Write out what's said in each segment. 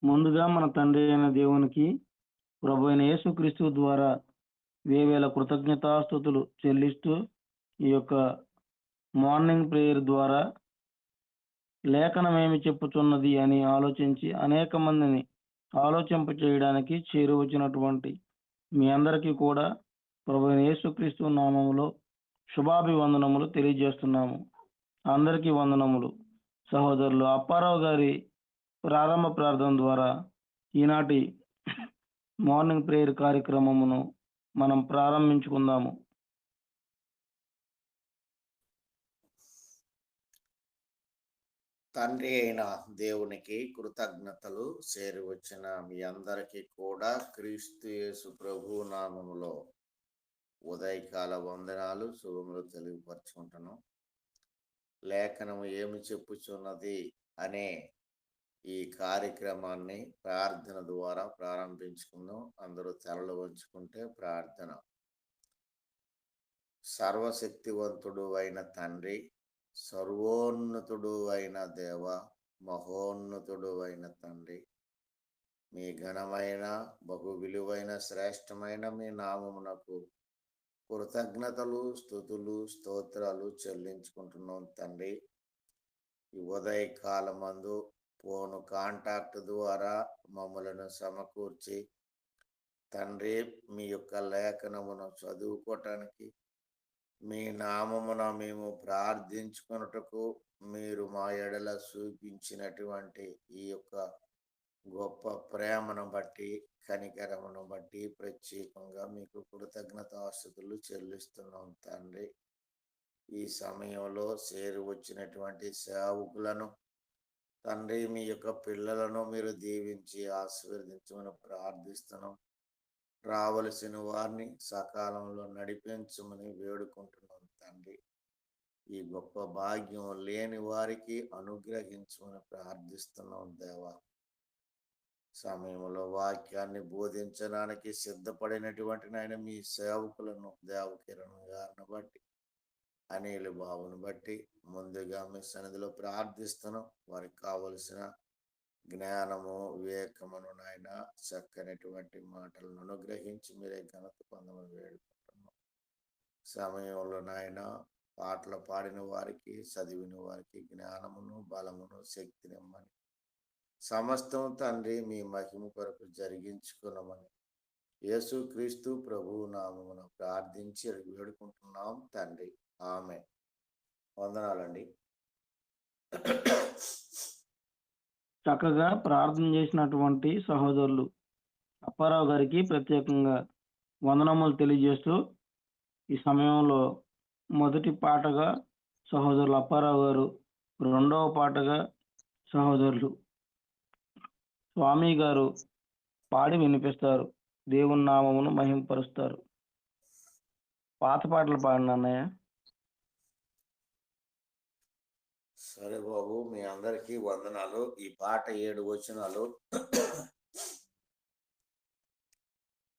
ముందుగా మన తండ్రి అయిన దేవునికి, ప్రభు అయిన యేసుక్రీస్తు ద్వారా వేవేల కృతజ్ఞతాస్తుతులు చెల్లిస్తూ, ఈ యొక్క మార్నింగ్ ప్రేయర్ ద్వారా లేఖనమేమి చెప్పుచున్నది అని ఆలోచించి అనేక మందిని ఆలోచింపచేయడానికి చేరువచ్చినటువంటి మీ అందరికీ కూడా ప్రభు అయిన యేసుక్రీస్తు నామములో శుభాభివందనములు తెలియజేస్తున్నాము. అందరికీ వందనములు. సహోదరులు అప్పారావు గారి ప్రారంభ ప్రార్థన ద్వారా ఈనాటి మార్నింగ్ ప్రేయర్ కార్యక్రమమును మనం ప్రారంభించుకుందాము. తండ్రి అయిన దేవునికి కృతజ్ఞతలు. చేరి వచ్చిన మీ అందరికీ కూడా క్రీస్తు యేసు ప్రభు నామములో ఉదయకాల వందనాలు, శుభములు తెలియపరుచుకుంటున్నాం. లేఖనము ఏమి చెప్పుచున్నది అనే ఈ కార్యక్రమాన్ని ప్రార్థన ద్వారా ప్రారంభించుకుందాం. అందరూ తలలు వంచుకుంటే ప్రార్థన. సర్వశక్తివంతుడు అయిన తండ్రి, సర్వోన్నతుడు అయిన దేవ, మహోన్నతుడు అయిన తండ్రి, మీ ఘనమైన బహు విలువైన శ్రేష్టమైన మీ నామమునకు కృతజ్ఞతలు, స్తుతులు, స్తోత్రాలు చెల్లించుకుంటున్నాం తండ్రి. ఈ ఉదయకాలమందు ఫోను కాంటాక్ట్ ద్వారా మమ్మలను సమకూర్చి తండ్రి మీ యొక్క లేఖనమును చదువుకోవటానికి, మీ నామమున మేము ప్రార్థించుకొనుటకు మీరు మా ఎడల చూపించినటువంటి ఈ యొక్క గొప్ప ప్రేమను బట్టి, కనికరమును బట్టి ప్రత్యేకంగా మీకు కృతజ్ఞతాస్తుతులు చెల్లిస్తున్నాం తండ్రి. ఈ సమయంలో చేరి వచ్చినటువంటి సేవకులను తండ్రి, మీ యొక్క పిల్లలను మీరు దీవించి ఆశీర్వదించమని ప్రార్థిస్తున్నాం. రావలసిన వారిని సకాలంలో నడిపించమని వేడుకుంటున్నాం తండ్రి. ఈ గొప్ప భాగ్యం లేని వారికి అనుగ్రహించమని ప్రార్థిస్తున్నాం దేవా. సమయంలో వాక్యాన్ని బోధించడానికి సిద్ధపడినటువంటి నాయన మీ సేవకులను, దేవకిరణ్ గారిని బట్టి, అనిల్ బాబుని బట్టి ముందుగా మీ సన్నిధిలో ప్రార్థిస్తున్నాం. వారికి కావలసిన జ్ఞానము, వివేకమును నాయన చక్కనటువంటి మాటలను అనుగ్రహించి మీరే ఘనత పొందమని వేడుకుంటున్నాం. సమయంలో నాయన పాటలు పాడిన వారికి, చదివిన వారికి జ్ఞానమును, బలమును, శక్తినిమ్మని, సమస్తం తండ్రి మీ మహిమ కొరకు జరిగించుకున్నామని యేసుక్రీస్తు ప్రభువు నామమున ప్రార్థించి వేడుకుంటున్నాం తండ్రి. ఆమె. వందనాలండి. చక్కగా ప్రార్థన చేసినటువంటి సహోదరులు అప్పారావు గారికి ప్రత్యేకంగా వందనములు తెలియజేస్తూ, ఈ సమయంలో మొదటి పాటగా సహోదరులు అప్పారావు గారు, రెండవ పాటగా సహోదరులు స్వామి గారు పాడి వినిపిస్తారు. దేవుని నామమును మహింపరుస్తారు. పాత పాటలు పాడిన అన్నయ్య. సరే బాబు, మీ అందరికీ వందనాలు. ఈ పాట 7 వచనాలు.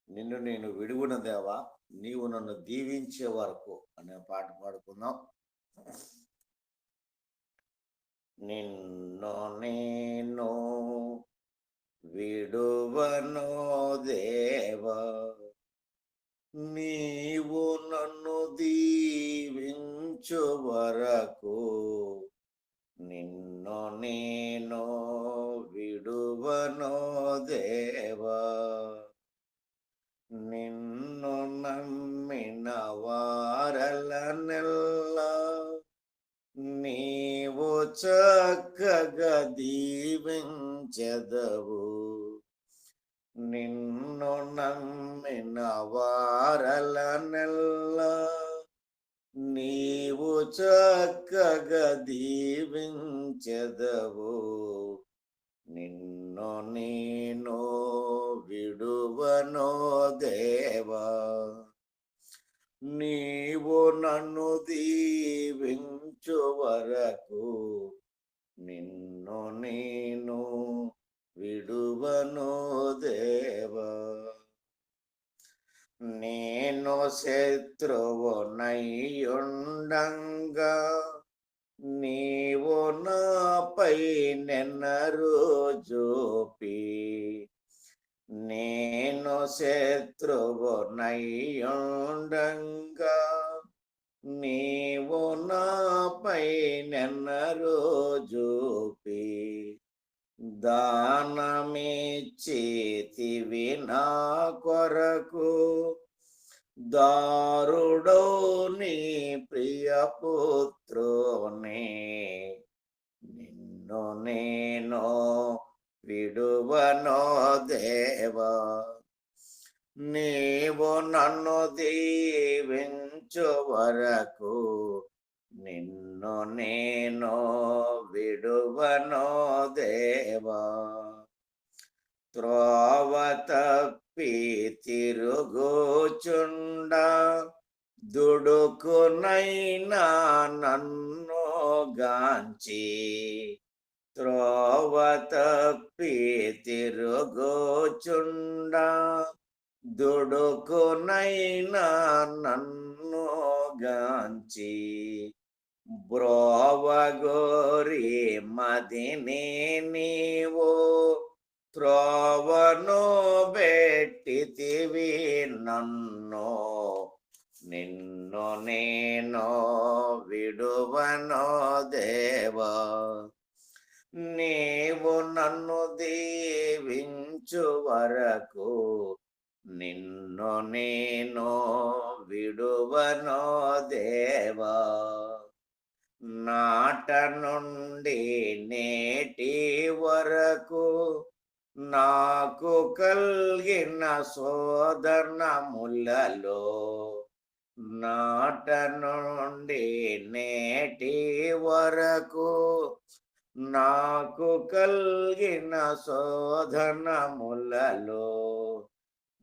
నిన్ను నేను విడుగున దేవా, నీవు నన్ను దీవించే వరకు అనే పాట పాడుకుందాం. నిన్ను నేను విడువను దేవా, నీవు నన్ను దీవించు వరకు, నిన్ను నేను విడువను దేవా, నిన్ను నమ్మిన వారలనెల్లా నీవు చక్కగా దీవించెదవు, నిన్ను నమ్మిన వారలనెల్లా నీవు చక్కగా దీవించెదవు, నిన్ను నేను విడువను దేవా, నీవు నన్ను దీవించు వరకు, నిన్ను నేను విడువను దేవా. నేను శత్రువునై ఉండంగా నీవు నాపై నెన్నరు జోపి నేను శత్రువునయ్యుండంగా నీవు నాపై నెన్నరు జోపి దానమిచ్చితివి నా కొరకు దారుడో నీ ప్రియపుత్రుని నిన్ను నేను విడువనో దేవా నీవు నన్ను దీవించు వరకు నిన్ను నేను విడువనో దేవా త్రోవ తప్పి తిరుగుచుండ దుడుకునైనా నన్ను గాంచి త్రోవ తప్పి తిరుగుచుండ దుడుకునైనా నన్ను గాంచి బ్రోవగోరి మదిని నీవు త్రోవను బెట్టితివి నన్ను నిన్ను నేను విడువనో దేవా నీవు నన్ను దీవించు వరకు నిన్ను నేను విడువనో దేవా నాట నుండి నేటి వరకు నాకు కలిగిన శోధనములలో నాట నుండి నేటి వరకు నాకు కలిగిన శోధనములలో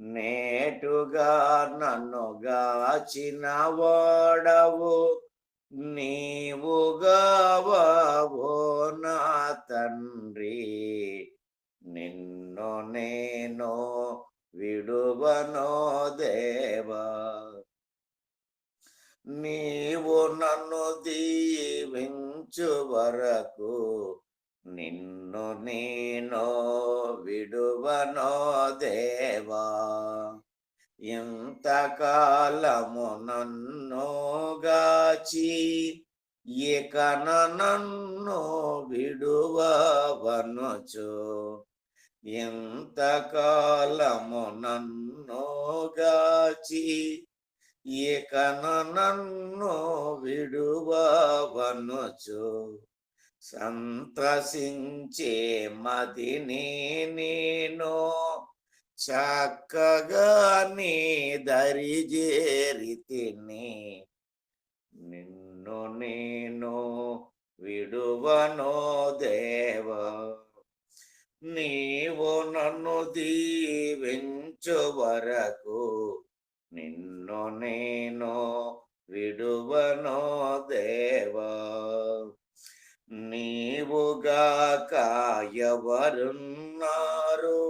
నేటుగా నన్ను గాచిన వాడవు నీవుగావో నా తండ్రి నిన్ను నేను విడువనో దేవా నీవు నన్ను దీవించు వరకు నిన్ను నేను విడువనో దేవా ఇంతకాలము నన్ను గాచి ఇక నన్ను విడువవనుచు ఇంతకాలము నన్ను గాచి ఇక నన్ను విడువవనుచు సంతసించే మదిని నేను చక్కగా నీ దరి చేరితిని నిన్ను నేను విడువనో దేవా నీవు నన్ను దీవించు వరకు నిన్ను నేను విడువనో దేవా నీవుగాక ఎవరున్నారు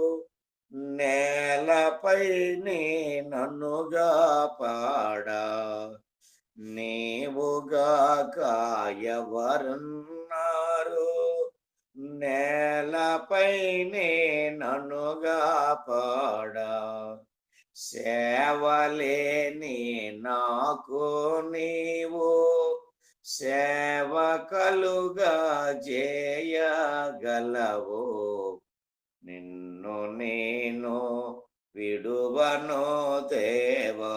నేలపై నన్నుగా పాడా నీవుగాక ఎవరున్నారు నేలపై నన్నుగా పాడా సేవలేని నాకు నీవు సేవకలుగా చేయగలవు నిన్ను నేను విడువనో దేవా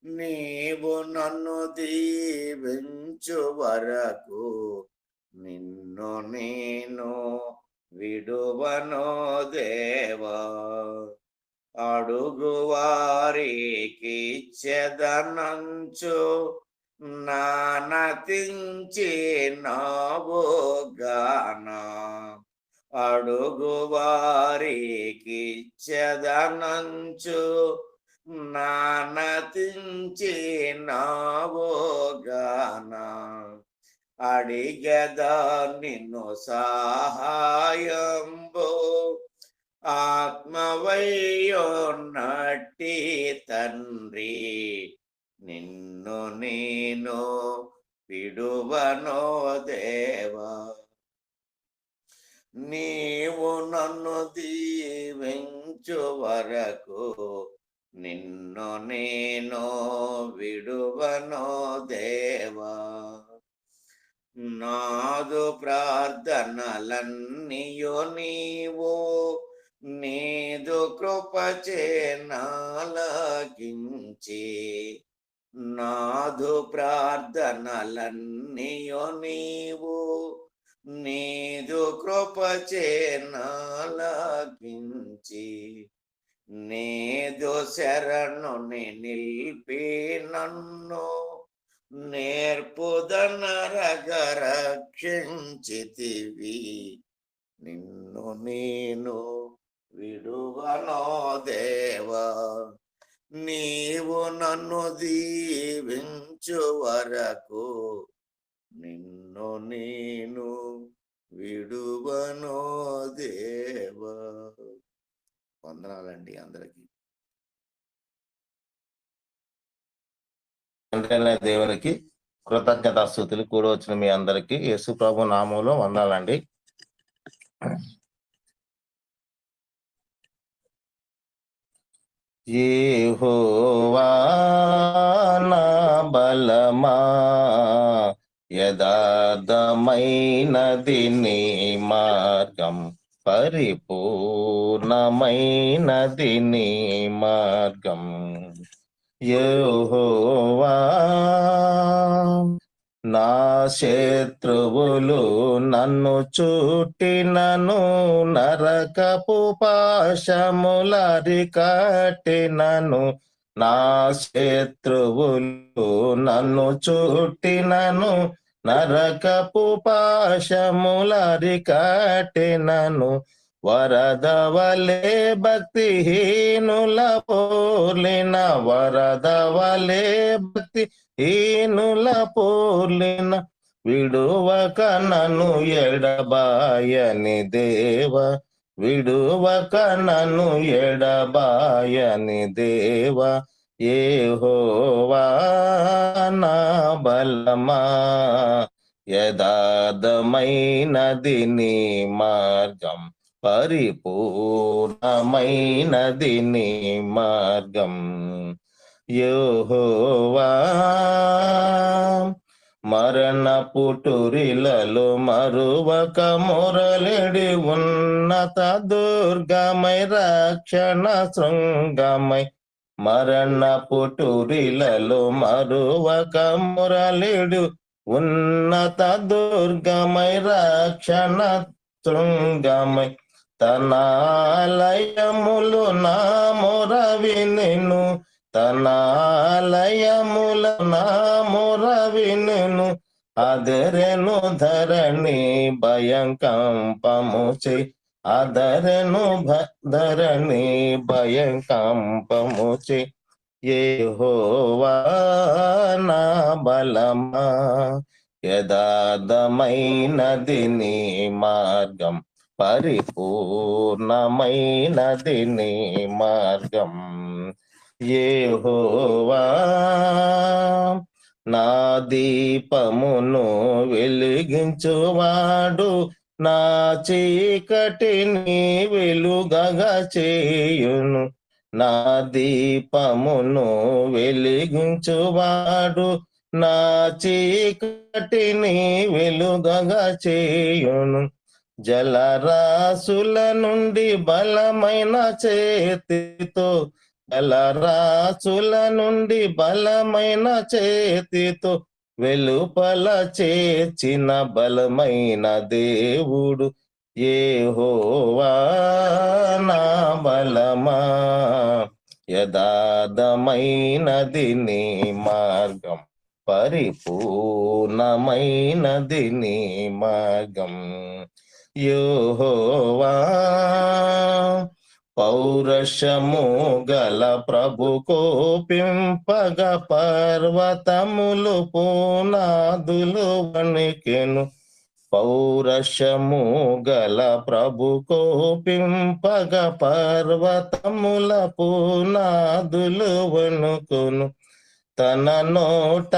నీవు నన్ను దీవించు వరకు నిన్ను నేను విడువనో దేవా అడుగు వారికి చెదనంచు నానతించి నావో గానా అడుగు వారికి చెదనంచు నానతించి నావో గానా అడిగదా నిన్ను సహాయంబు ఆత్మవయ్యున్నట్టి తండ్రి నిన్ను నేను విడువనో దేవా. నీవు నన్ను దీవించు వరకు నిన్ను నేను విడువనో దేవా. నాదు ప్రార్థనలన్నీయు నీవు నీదు కృపచే నాలకించి, నాదు ప్రార్థనలన్నీయు నీవు నీదు కృపచే నాలకించి, నీదు శరణుని నిలిపి నన్ను నేర్పుదనరగ రక్షించితివి. నిన్ను నేను విడువనో దేవా. నీవు నన్ను దీవించు వరకు నిన్ను నేను విడువనో దేవా. వందనాలండి అందరికీ. దేవునికి కృతజ్ఞతాస్తుతులు కూడా వచ్చిన మీ అందరికీ యేసు ప్రభు నామంలో వందాలండి. యెహోవా నా బలమా, యథార్థమైనది నీ మార్గం, పరిపూర్ణమైనది నీ మార్గం. యెహోవా నా శత్రువులు నన్ను చుట్టినను, నరకపు పాశములరికట్టినను. నా శత్రువులు నన్ను చుట్టినను, నరకపు పాశములరికట్టినను. వరద వలె భక్తిహీనుల పోలిన, వరద వలె భక్తిహీనుల పోలిన, విడువక నన్ను ఎడబాయని దేవ, విడువక నన్ను ఎడబాయని దేవ. యెహోవా నా బలమా, యథార్థమైనది నీ మార్గం, పరిపూర్ణమైనది నీ మార్గం. యెహోవా మరణ పుటురిలలో మరువక మొరలిడి, ఉన్నత దుర్గమై రక్షణ శృంగమై. మరణ పుటురిలలో మరువక మొరలిడు, ఉన్నత దుర్గమై రక్షణ శృంగమై. తన ఆలయములు నా మొర వినెను, తన ఆలయముల నా మొర వినెను. అదరెను ధరణి భయంకంపము చే, అదరెను ధరణి భయంకంపము చే. యెహోవా నా బలమా, యథార్థమైనది నీ మార్గం, పరిపూర్ణమైనది నీ మార్గం. యెహోవా నా దీపమును వెలిగించువాడు, నా చీకటిని వెలుగగా చేయును. నా దీపమును వెలిగించువాడు, నా చీకటిని వెలుగగా చేయును. జలరాశుల నుండి బలమైన చేతితో, జలరాశుల నుండి బలమైన చేతితో వెలుపల చేర్చిన బలమైన దేవుడు. యెహోవా నా బలమా, యథార్థమైనది నీ మార్గం, పరిపూర్ణమైనది నీ మార్గం. యెహోవా పౌరుషము గల ప్రభు కోపింపగ, పర్వతములు పునాదులు వణికెను. పౌరుషము గల ప్రభు కోపింపగ, పర్వతముల పునాదులు వణుకును. తన నోట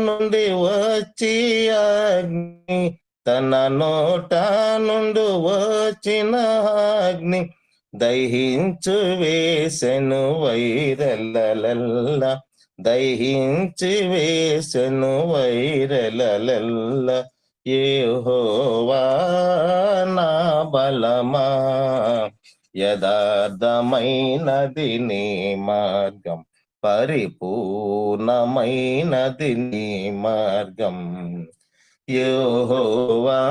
నుండి వచ్చి అగ్ని, తన నోట నుండి వచ్చిన అగ్ని దహించు వేసెను వైరలల్ల, దహించి వేసెను వైరలల్ల. యెహోవా నా బలమా, యథార్థమైనది నీ మార్గం, పరిపూర్ణమైనది నీ మార్గం. యెహోవా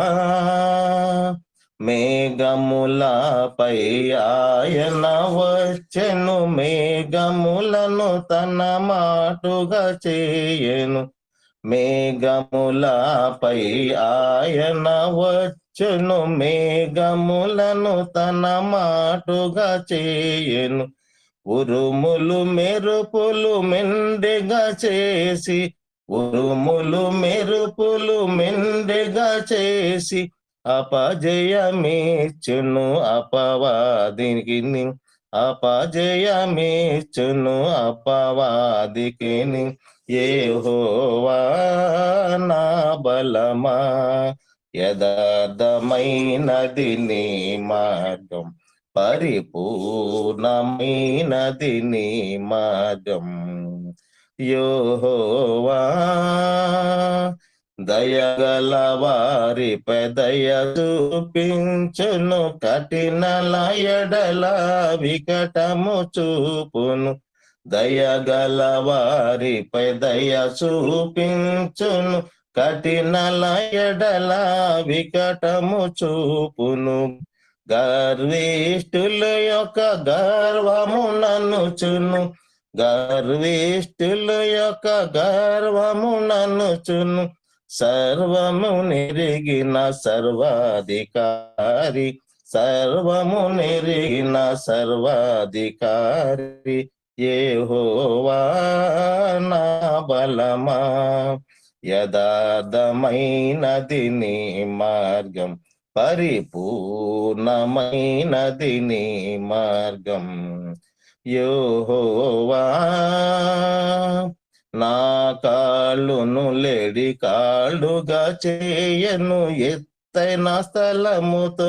మేఘములపై ఆయన వచ్చెను, మేఘములను తన మాటుగా చేయను. మేఘములపై ఆయన వచ్చెను, మేఘములను తన మాటుగా చేయను. ఉరుములు మెరుపులు మెండెగా చేసి, ఉరుములు మెరుపులు మెండెగా చేసి అపజయమేచును అపవాదికి, అపజయమేచును అపవాదికి. యెహోవా నా బలమా, యథార్థమైనది నీ మార్గం, పరిపూర్ణమైనది నీ మార్గం. యెహోవా దయగల వారిపై దయ చూపించును, కఠినల ఎడల వికటము చూపును. దయగల వారిపై దయ చూపించును, కఠినల ఎడల వికటము చూపును. గర్విష్ఠుల యొక్క గర్వము నన్నుచును, గర్విష్ఠుల యొక్క గర్వము నన్నుచును. సర్వము నెరిగిన సర్వాధికారి, సర్వము నెరిగిన సర్వాధికారి. యెహోవా నా బలమా, యథార్థమైనది నీ మార్గం, పరిపూర్ణమైనది నీ మార్గం. యెహోవా నా కాళ్ళును లేడి కాళ్ళుగా చేయను, ఎత్తైన స్థలముతో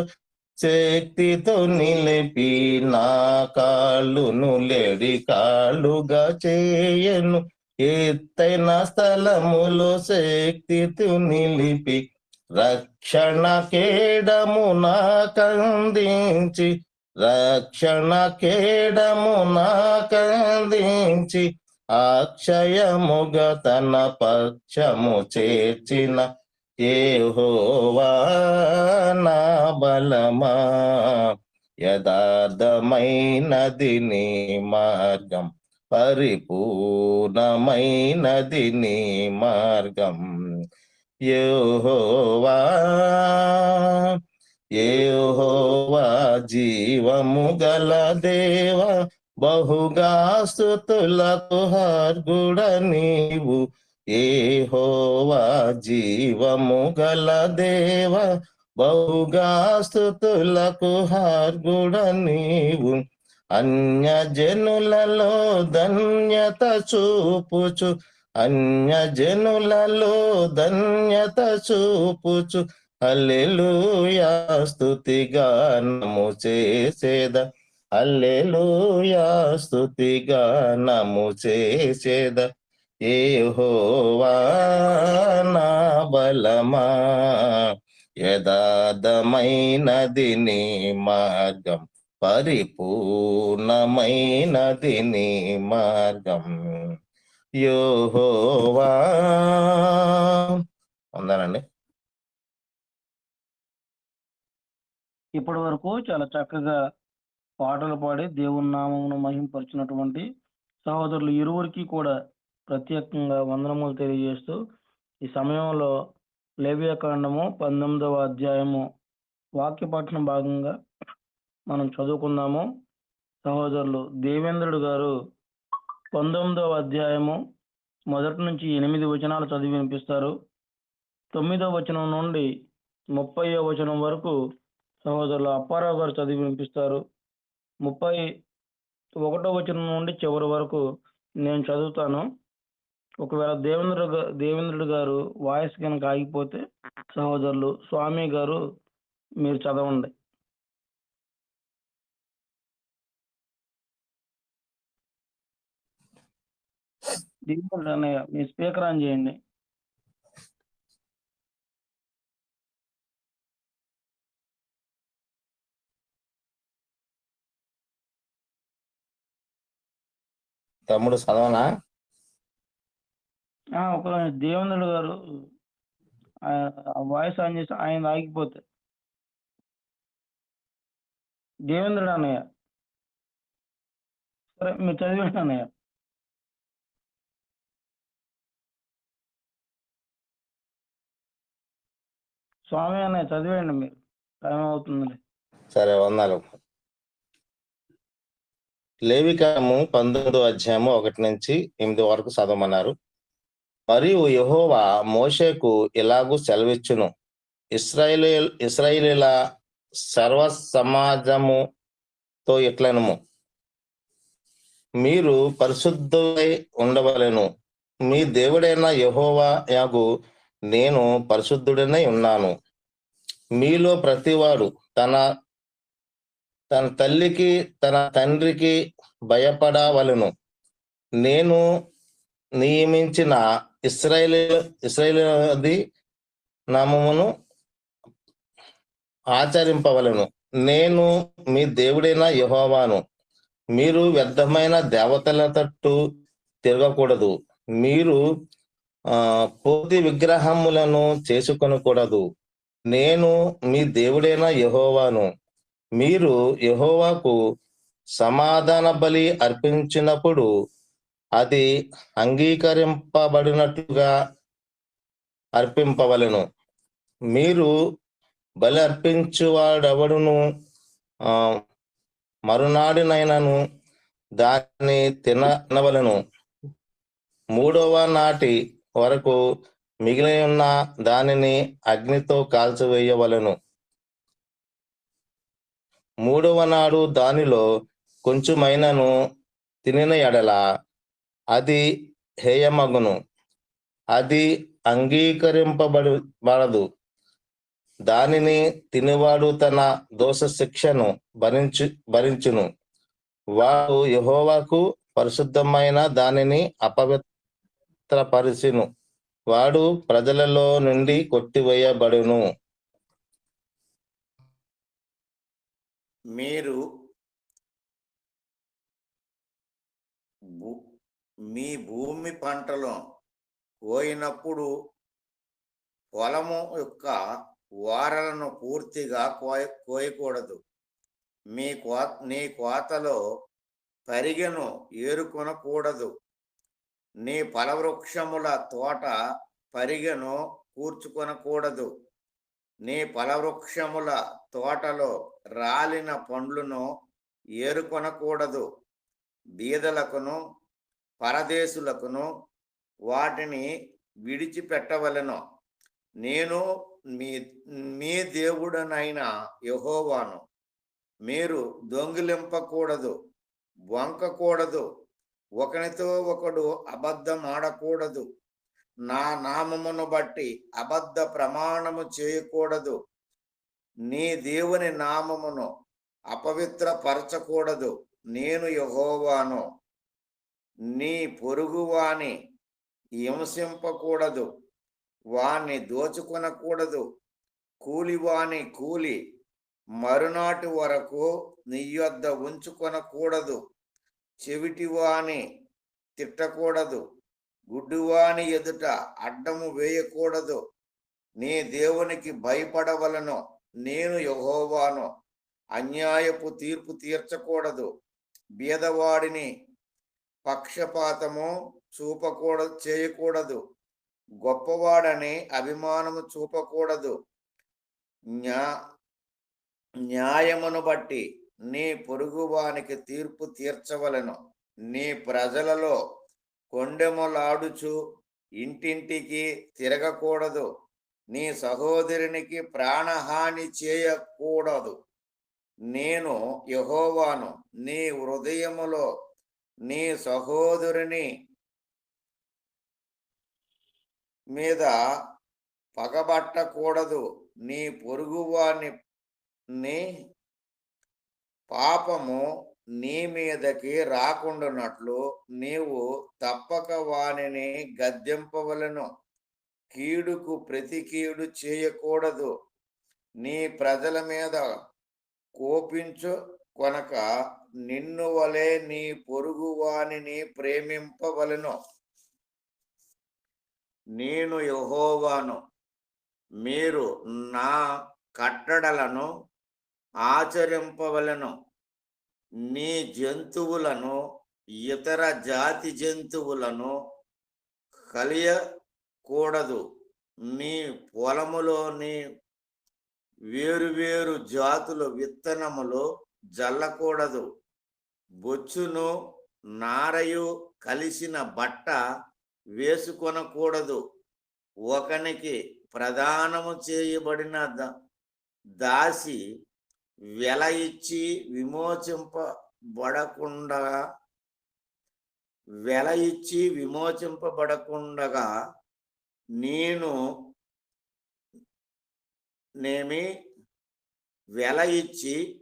శక్తితో నిలిపి. నా కాళ్ళును లేడి కాళ్ళుగా చేయను, ఎత్తైన స్థలములో శక్తితో నిలిపి. రక్షణ కేడము నాకందించి, రక్షణ కేడము నాకందించి, అక్షయముగా తన పక్షము చేర్చిన. యెహోవా నా బలమా, యథార్థమైనది నీ మార్గం, పరిపూర్ణమైనది నీ మార్గం. యెహోవా యెహోవా జీవము గల దేవ, బహుగా స్తుతులకు అర్హుడ నీవు. యెహోవా జీవము గల దేవ, బహుగా స్తుతులకు అర్హుడ నీవు. అన్యజనులలో ధన్యత చూపుచు, అన్యజనులలో ధన్యత చూపుచు, హల్లెలూయా స్తుతి గానము చేసేద, హల్లెలూయా స్తుతి గానము చేసేద. యెహోవా నా బలమా, యథార్థమైనది నీ మార్గం, పరిపూర్ణమైనది నీ మార్గం. యెహోవా. ఉందానండి. ఇప్పటి వరకు చాలా చక్కగా పాటలు పాడి దేవుని నామమును మహింపరిచినటువంటి సహోదరులు ఇరువురికి కూడా ప్రత్యేకంగా వందనములు తెలియజేస్తూ, ఈ సమయంలో లేవియాకాండము 19వ అధ్యాయము వాక్య పఠనం భాగంగా మనం చదువుకుందాము. సహోదరులు దేవేంద్రుడు గారు 19వ అధ్యాయము మొదటి నుంచి 8 వచనాలు చదివి వినిపిస్తారు. 9వ వచనం నుండి 30వ వచనం వరకు సహోదరులు అప్పారావు గారు చదివి వినిపిస్తారు. 31వ వచనం నుండి చివరి వరకు నేను చదువుతాను. ఒకవేళ దేవేంద్రుడు గారు వాయిస్ కనుక ఆగిపోతే సహోదరులు స్వామి గారు మీరు చదవండి. దేవేంద్రుడు అన్నయ్య మీ స్పీకర్ ఆన్ చేయండి. తమ్ముడు చదవనా? ఒక దేవేంద్రుడు గారు వాయిస్ ఆన్ చేసి ఆయన ఆగిపోతే దేవేంద్రుడు అన్నయ్య సరే మీరు చదివేయండి అన్నయ్య. స్వామి అన్నయ్య చదివేయండి, మీరు టైం అవుతుంది. సరే, వందలు. లేవికాము 19వ అధ్యాయము 1 నుంచి 8 వరకు చదవమన్నారు. మరియు యెహోవా మోషేకు ఇలాగూ సెలవిచ్చును, ఇశ్రాయేలీల సర్వ సమాజముతో ఇట్లనుము, మీరు పరిశుద్ధులై ఉండవలెను. మీ దేవుడైన యెహోవా యాగు నేను పరిశుద్ధుడనై ఉన్నాను. మీలో ప్రతివాడు తన తల్లికి తన తండ్రికి భయపడవలెను. నేను నియమించిన ఇశ్రాయేలీయులది నామమును ఆచరింపవలెను. నేను మీ దేవుడైన యెహోవాను. మీరు వ్యర్థమైన దేవతల తట్టు తిరగకూడదు. మీరు పోతి విగ్రహములను చేసుకొనకూడదు. నేను మీ దేవుడైన యెహోవాను. మీరు యెహోవాకు సమాధాన బలి అర్పించినప్పుడు అది అంగీకరింపబడినట్లుగా అర్పింపవలెను. మీరు బలి అర్పించువాడెవడును మరునాడినైనను దాన్ని తినవలెను. 3వ నాటి వరకు మిగిలి ఉన్న దానిని అగ్నితో కాల్చివేయవలెను. 3వ నాడు దానిలో కొంచెమైనను తినిన ఎడల అది హేయమగును, అది అంగీకరింపబడదు. దానిని తినివాడు తన దోష శిక్షను భరించును. వాడు యెహోవాకు పరిశుద్ధమైన దానిని అపవిత్రపరిచెను. వాడు ప్రజలలో నుండి కొట్టివేయబడును. మీరు మీ భూమి పంటలో కోయినప్పుడు పొలము యొక్క వారలను పూర్తిగా కోయకూడదు. నీ కోతలో పరిగెను ఏరుకొనకూడదు. నీ ఫలవృక్షముల తోట పరిగెను కూర్చుకొనకూడదు. నీ ఫలవృక్షముల తోటలో రాలిన పండ్లను ఏరుకొనకూడదు. బీదలకును పరదేశులకును వాటిని విడిచిపెట్టవలెను. నేను మీ దేవుడనైన యెహోవాను. మీరు దొంగిలింపకూడదు, వంకకూడదు, ఒకనితో ఒకడు అబద్ధం ఆడకూడదు. నా నామమును బట్టి అబద్ధ ప్రమాణము చేయకూడదు. నీ దేవుని నామమును అపవిత్రపరచకూడదు. నేను యెహోవాను. నీ పొరుగువాని హింసింపకూడదు, వాణ్ణి దోచుకొనకూడదు. కూలివాని కూలి మరునాటి వరకు నీ యొద్ద ఉంచుకొనకూడదు. చెవిటివాని తిట్టకూడదు, గుడ్డివాని ఎదుట అడ్డము వేయకూడదు. నీ దేవునికి భయపడవలను. నేను యెహోవాను. అన్యాయపు తీర్పు తీర్చకూడదు. బీదవాడిని పక్షపాతము చేయకూడదు. గొప్పవాడని అభిమానము చూపకూడదు. న్యాయమును బట్టి నీ పొరుగువానికి తీర్పు తీర్చవలెను. నీ ప్రజలలో కొండెములాడుచు ఇంటింటికి తిరగకూడదు. నీ సహోదరునికి ప్రాణహాని చేయకూడదు. నేను యెహోవాను. నీ హృదయములో నీ సహోదరుని మీద పగబట్టకూడదు. నీ పొరుగువాని పాపము నీ మీదకి రాకుండానట్లు నీవు తప్పక వానిని గద్దింపవలెను. కీడుకు ప్రతి కీడు చేయకూడదు. నీ ప్రజల మీద కోపించు కొనక నిన్ను వలె నీ పొరుగు వానిని ప్రేమింపవలెను. నేను యెహోవాను. మీరు నా కట్టడలను ఆచరింపవలెను. నీ జంతువులను ఇతర జాతి జంతువులను కలియకూడదు. నీ పొలములోని వేరువేరు జాతుల విత్తనములు జల్లకూడదు. బొచ్చును నారయు కలిసిన బట్ట వేసుకొనకూడదు. ఒకనికి ప్రదానము చేయబడిన దాసి వెల ఇచ్చి విమోచింపబడకుండగా వెల ఇచ్చి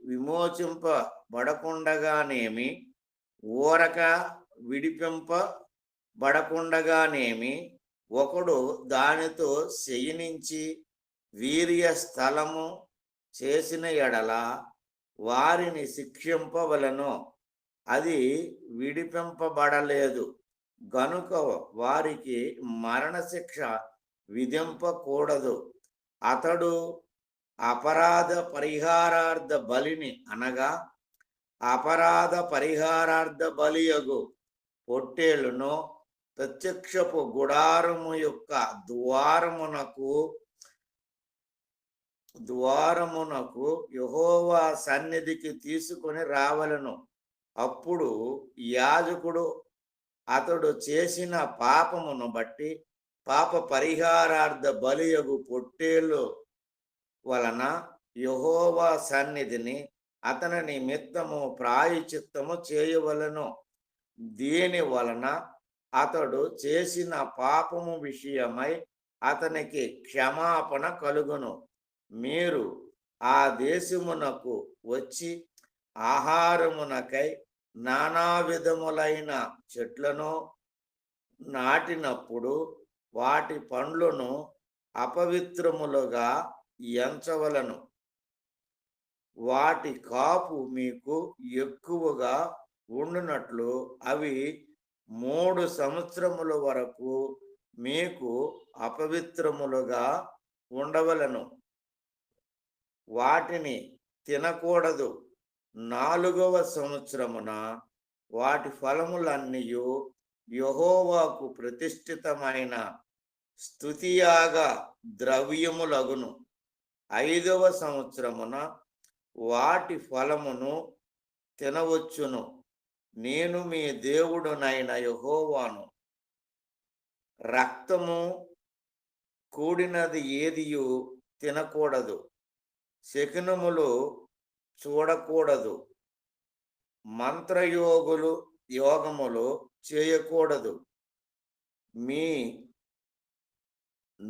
విమోచింపబడకుండగానేమి, ఊరక విడిపింపబడకుండగానేమి, ఒకడు దానితో శయనించి వీర్య స్థలము చేసిన ఎడల వారిని శిక్షింపవలెను. అది విడిపింపబడలేదు గనుక వారికి మరణశిక్ష విధింపకూడదు. అతడు అపరాధ పరిహారార్థ బలిని అనగా అపరాధ పరిహారార్థ బలియగు పొట్టేలును ప్రత్యక్షపు గుడారము యొక్క ద్వారమునకు యెహోవా సన్నిధికి తీసుకొని రావలెను. అప్పుడు యాజకుడు అతడు చేసిన పాపమును బట్టి పాప పరిహారార్థ బలియగు పొట్టేలు వలన యెహోవా సన్నిధిని అతని నిమిత్తము ప్రాయశ్చిత్తము చేయవలెను. దీని వలన అతడు చేసిన పాపము విషయమై అతనికి క్షమాపణ కలుగును. మీరు ఆ దేశమునకు వచ్చి ఆహారమునకై నానా విధములైన చెట్లను నాటినప్పుడు వాటి పండ్లను అపవిత్రములుగా ఎంచవలను. వాటి కాపు మీకు ఎక్కువగా ఉండునట్లు అవి 3 సంవత్సరముల వరకు మీకు అపవిత్రములుగా ఉండవలను. వాటిని తినకూడదు. 4వ సంవత్సరమున వాటి ఫలములన్నీయు యెహోవాకు ప్రతిష్ఠితమైన స్తుతియాగ ద్రవ్యములగును. 5వ సంవత్సరమున వాటి ఫలమును తినవచ్చును. నేను మీ దేవుడునైన యెహోవాను. రక్తము కూడినది ఏదియు తినకూడదు. శకునములు చూడకూడదు. యోగములు చేయకూడదు. మీ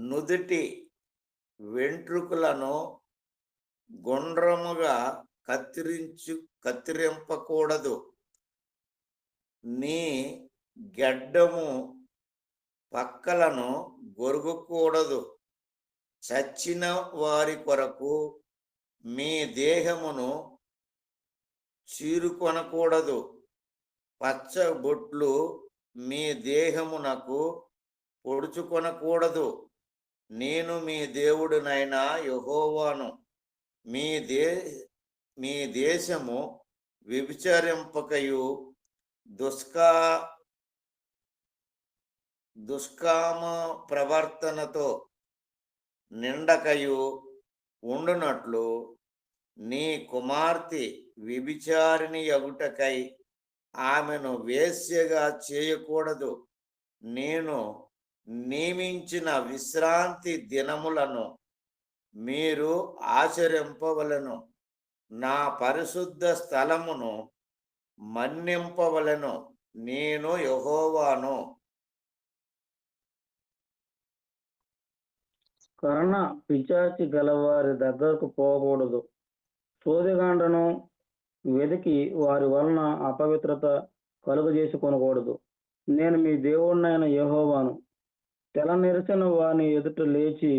నుదిటి వెంట్రుకలను గుండ్రముగా కత్తిరింపకూడదు. నీ గెడ్డము పక్కలను గొరుగకూడదు. చచ్చిన వారి కొరకు మీ దేహమును చీరుకొనకూడదు. పచ్చబొట్లు మీ దేహమునకు పొడుచుకొనకూడదు. నేను మీ దేవుడునైన యెహోవాను. మీ దేశము వ్యభిచరింపకయు దుష్కామ ప్రవర్తనతో నిండకయు ఉండునట్లు నీ కుమార్తె వ్యభిచారిణి యగుటకై ఆమెను వేశ్యగా చేయకూడదు. నేను నియమించిన విశ్రాంతి దినములను మీరు ఆచరింపవలెను. నా పరిశుద్ధ స్థలమును మన్నింపవలెను. నేను యెహోవాను. కర్ణ పిచాచి గలవారి దగ్గరకు పోకూడదు. సోదెగాండ్రను వెదికి వారి వలన అపవిత్రత కలుగజేసుకొనకూడదు. నేను మీ దేవుడినైన యెహోవాను. తెల నెరిసిన వాని ఎదుట లేచి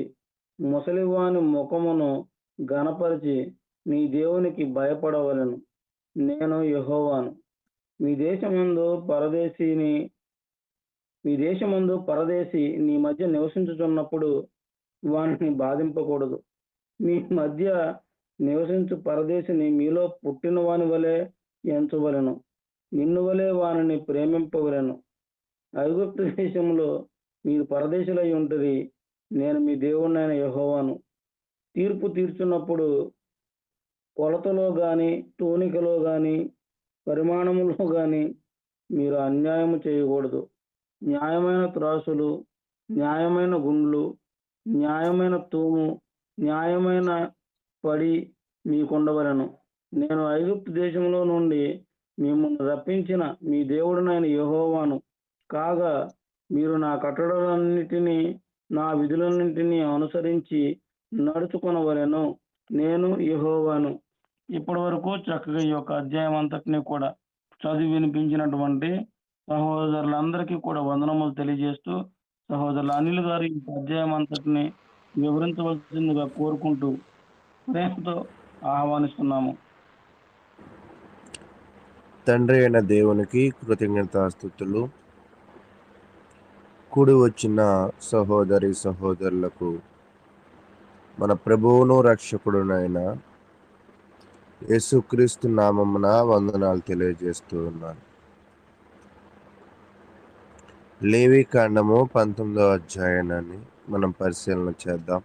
ముసలివాని ముఖమును ఘనపరిచి నీ దేవునికి భయపడవలెను. నేను యెహోవాను. మీ దేశమందు పరదేశి నీ మధ్య నివసించుచున్నప్పుడు వానిని బాధింపకూడదు. మీ మధ్య నివసించు పరదేశిని మీలో పుట్టిన వాని వలె ఎంచవలెను. నిన్ను వలె వానిని ప్రేమింపవలెను. ఐగుప్తు దేశంలో మీరు పరదేశులై ఉంటిరి. నేను మీ దేవుడినైన యెహోవాను. తీర్పు తీర్చున్నప్పుడు కొలతలో గాని, తూనికలో గాని, పరిమాణములో గాని మీరు అన్యాయము చేయకూడదు. న్యాయమైన త్రాసులు, న్యాయమైన గుండ్లు, న్యాయమైన తూము, న్యాయమైన పడి మీకుండవలెను. నేను ఐగుప్తు దేశంలో నుండి మిమ్మల్ని రప్పించిన మీ దేవుడినైన యెహోవాను కాగా, మీరు నా కట్టడలన్నిటినీ నా విధులన్నిటినీ అనుసరించి నడుచుకొనవలెను. నేను యెహోవాను. ఇప్పటి వరకు చక్కగా ఈ యొక్క అధ్యాయం అంతటిని కూడా చదివి వినిపించినటువంటి సహోదరులందరికీ కూడా వందనములు తెలియజేస్తూ, సహోదరులు అనిల్ గారు ఈ అధ్యాయం అంతటిని వివరించవలసిందిగా కోరుకుంటూ ప్రేమతో ఆహ్వానిస్తున్నాము. తండ్రి అయిన దేవునికి కృతజ్ఞతాస్తుతులు. కూడి వచ్చిన సహోదరి సహోదరులకు మన ప్రభువును రక్షకుడునైన యేసుక్రీస్తు నామమున వందనాలు తెలియజేస్తూ ఉన్నాను. లేవి కాండము 19వ అధ్యాయాన్ని మనం పరిశీలన చేద్దాం.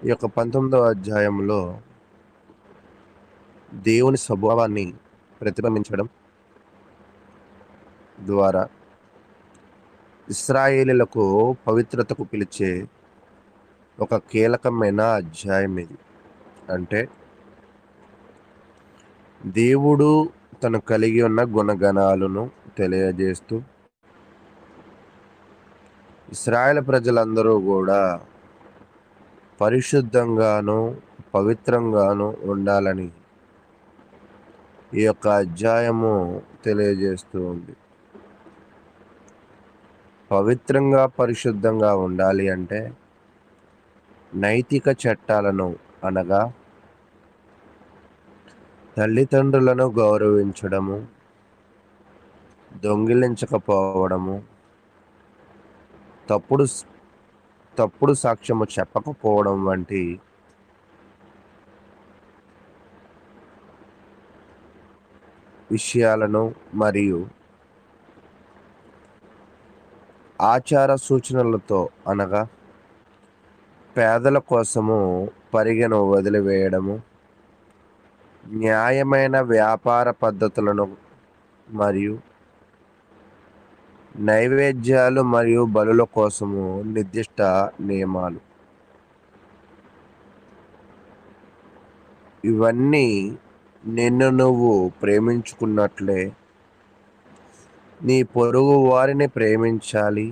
ఈ యొక్క 19వ అధ్యాయంలో దేవుని స్వభావాన్ని ప్రతిబింబించడం ద్వారా ఇశ్రాయేలీయులకు పవిత్రతకు పిలిచే ఒక కీలకమైన అధ్యాయం ఇది. అంటే దేవుడు తను కలిగి ఉన్న గుణగణాలను తెలియజేస్తూ ఇశ్రాయేలు ప్రజలందరూ కూడా పరిశుద్ధంగాను పవిత్రంగాను ఉండాలని ఈ యొక్క అధ్యాయము తెలియజేస్తూ ఉంది. పవిత్రంగా పరిశుద్ధంగా ఉండాలి అంటే నైతిక చట్టాలను అనగా తల్లిదండ్రులను గౌరవించడము, దొంగిలించకపోవడము, తప్పుడు సాక్ష్యము చెప్పకపోవడం వంటి విషయాలను మరియు ఆచార సూచనలతో అనగా పేదల కోసము పరిగెను వదిలివేయడము, న్యాయమైన వ్యాపార పద్ధతులను మరియు నైవేద్యాలు మరియు బలుల కోసము నిర్దిష్ట నియమాలు, ఇవన్నీ నిన్ను నువ్వు ప్రేమించుకున్నట్లే నీ పొరుగు వారిని ప్రేమించాలి,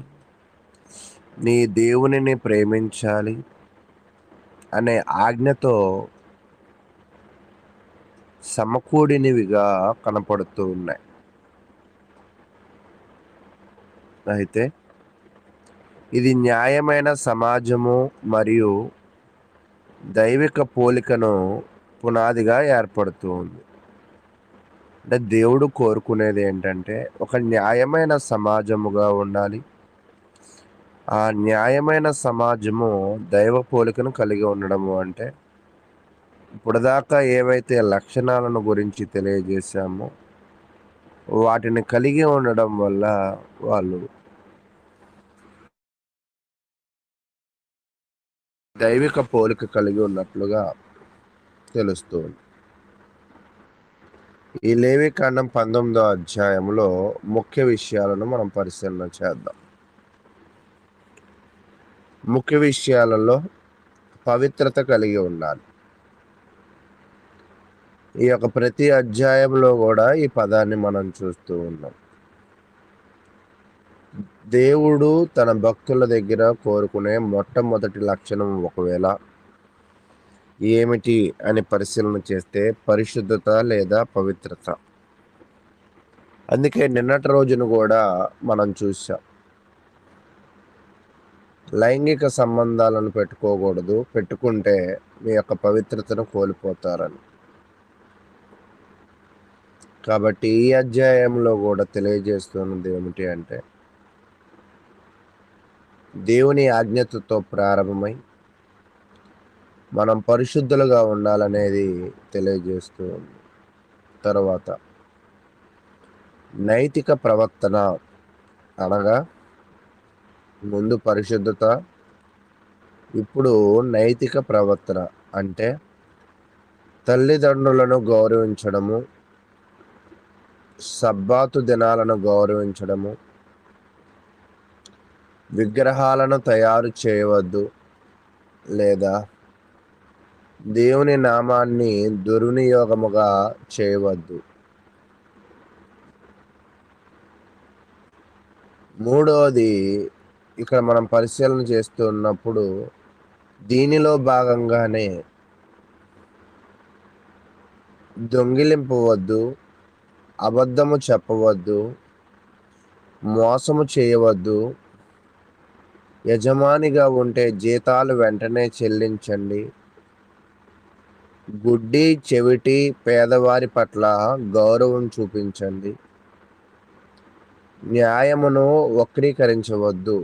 నీ దేవునిని ప్రేమించాలి అనే ఆజ్ఞతో సమకూడినవిగా కనపడుతూ ఉన్నాయి. అయితే ఇది న్యాయమైన సమాజము మరియు దైవిక పోలికను పునాదిగా ఏర్పడుతూ ఉంది. అంటే దేవుడు కోరుకునేది ఏంటంటే ఒక న్యాయమైన సమాజముగా ఉండాలి. ఆ న్యాయమైన సమాజము దైవ పోలికను కలిగి ఉండడము అంటే ఇప్పటిదాకా ఏవైతే లక్షణాలను గురించి తెలియజేశామో వాటిని కలిగి ఉండడం వల్ల వాళ్ళు దైవిక పోలిక కలిగి ఉన్నట్లుగా తెలుస్తుంది. ఈ లేవి కాండం 19వ అధ్యాయంలో ముఖ్య విషయాలను మనం పరిశీలన చేద్దాం. ముఖ్య విషయాలలో పవిత్రత కలిగి ఉండాలి. ఈ యొక్క ప్రతి అధ్యాయంలో కూడా ఈ పదాన్ని మనం చూస్తూ ఉన్నాం. దేవుడు తన భక్తుల దగ్గర కోరుకునే మొట్టమొదటి లక్షణం ఒకవేళ ఏమిటి అని పరిశీలన చేస్తే పరిశుద్ధత లేదా పవిత్రత. అందుకే నిన్నటి రోజును కూడా మనం చూసాం, లైంగిక సంబంధాలను పెట్టుకోకూడదు, పెట్టుకుంటే మీ యొక్క పవిత్రతను కోల్పోతారని. కాబట్టి ఈ అధ్యాయంలో కూడా తెలియజేస్తున్నది ఏమిటి అంటే, దేవుని ఆజ్ఞతతో ప్రారంభమై మనం పరిశుద్ధులుగా ఉండాలనేది తెలియజేస్తూ ఉంది. తర్వాత నైతిక ప్రవర్తన అనగా ముందు పరిశుద్ధత, ఇప్పుడు నైతిక ప్రవర్తన అంటే తల్లిదండ్రులను గౌరవించడము, సబ్బాతు దినాలను గౌరవించడము, విగ్రహాలను తయారు చేయవద్దు లేదా దేవుని నామాన్ని దుర్వినియోగముగా చేయవద్దు. మూడవది ఇక్కడ మనం పరిశీలన చేస్తున్నప్పుడు దీనిలో భాగంగానే దొంగిలింపవద్దు, అబద్ధము చెప్పవద్దు, మోసము చేయవద్దు, యజమానిగా ఉంటే జీతాలు వెంటనే చెల్లించండి, గుడ్డి చెవిటి పేదవారి పట్ల గౌరవం చూపించండి, న్యాయమును వక్రీకరించవద్దు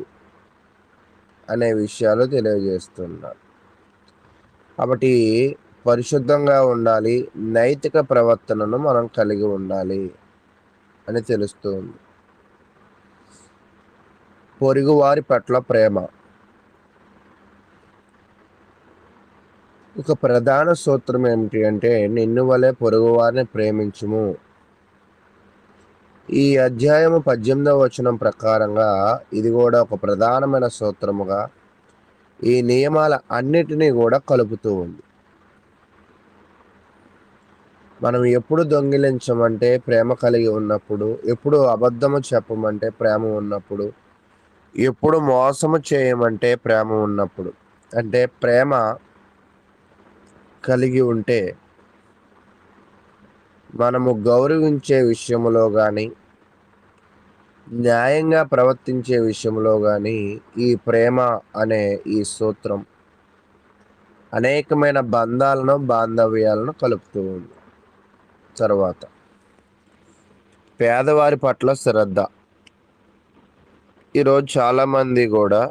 అనే విషయాలు తెలియజేస్తున్నారు. కాబట్టి పరిశుద్ధంగా ఉండాలి, నైతిక ప్రవర్తనను మనం కలిగి ఉండాలి అని తెలుస్తుంది. పొరుగువారి పట్ల ప్రేమ ఒక ప్రధాన సూత్రం ఏమిటి అంటే, నిన్ను వలె పొరుగువారిని ప్రేమించుము. ఈ అధ్యాయము 18వ వచనం ప్రకారంగా ఇది కూడా ఒక ప్రధానమైన సూత్రముగా ఈ నియమాల అన్నిటినీ కూడా కలుపుతూ ఉంది. మనం ఎప్పుడు దొంగిలించమంటే ప్రేమ కలిగి ఉన్నప్పుడు, ఎప్పుడు అబద్ధము చెప్పమంటే ప్రేమ ఉన్నప్పుడు, ఎప్పుడు మోసము చేయమంటే ప్రేమ ఉన్నప్పుడు. అంటే ప్రేమ కలిగి ఉంటే మనము గౌరవించే విషయంలో కానీ, న్యాయంగా ప్రవర్తించే విషయంలో కానీ ఈ ప్రేమ అనే ఈ సూత్రం అనేకమైన బంధాలను, బాంధవ్యాలను కలుపుతూ ఉంది. తర్వాత పేదవారి పట్ల శ్రద్ధ. ఈరోజు చాలామంది కూడా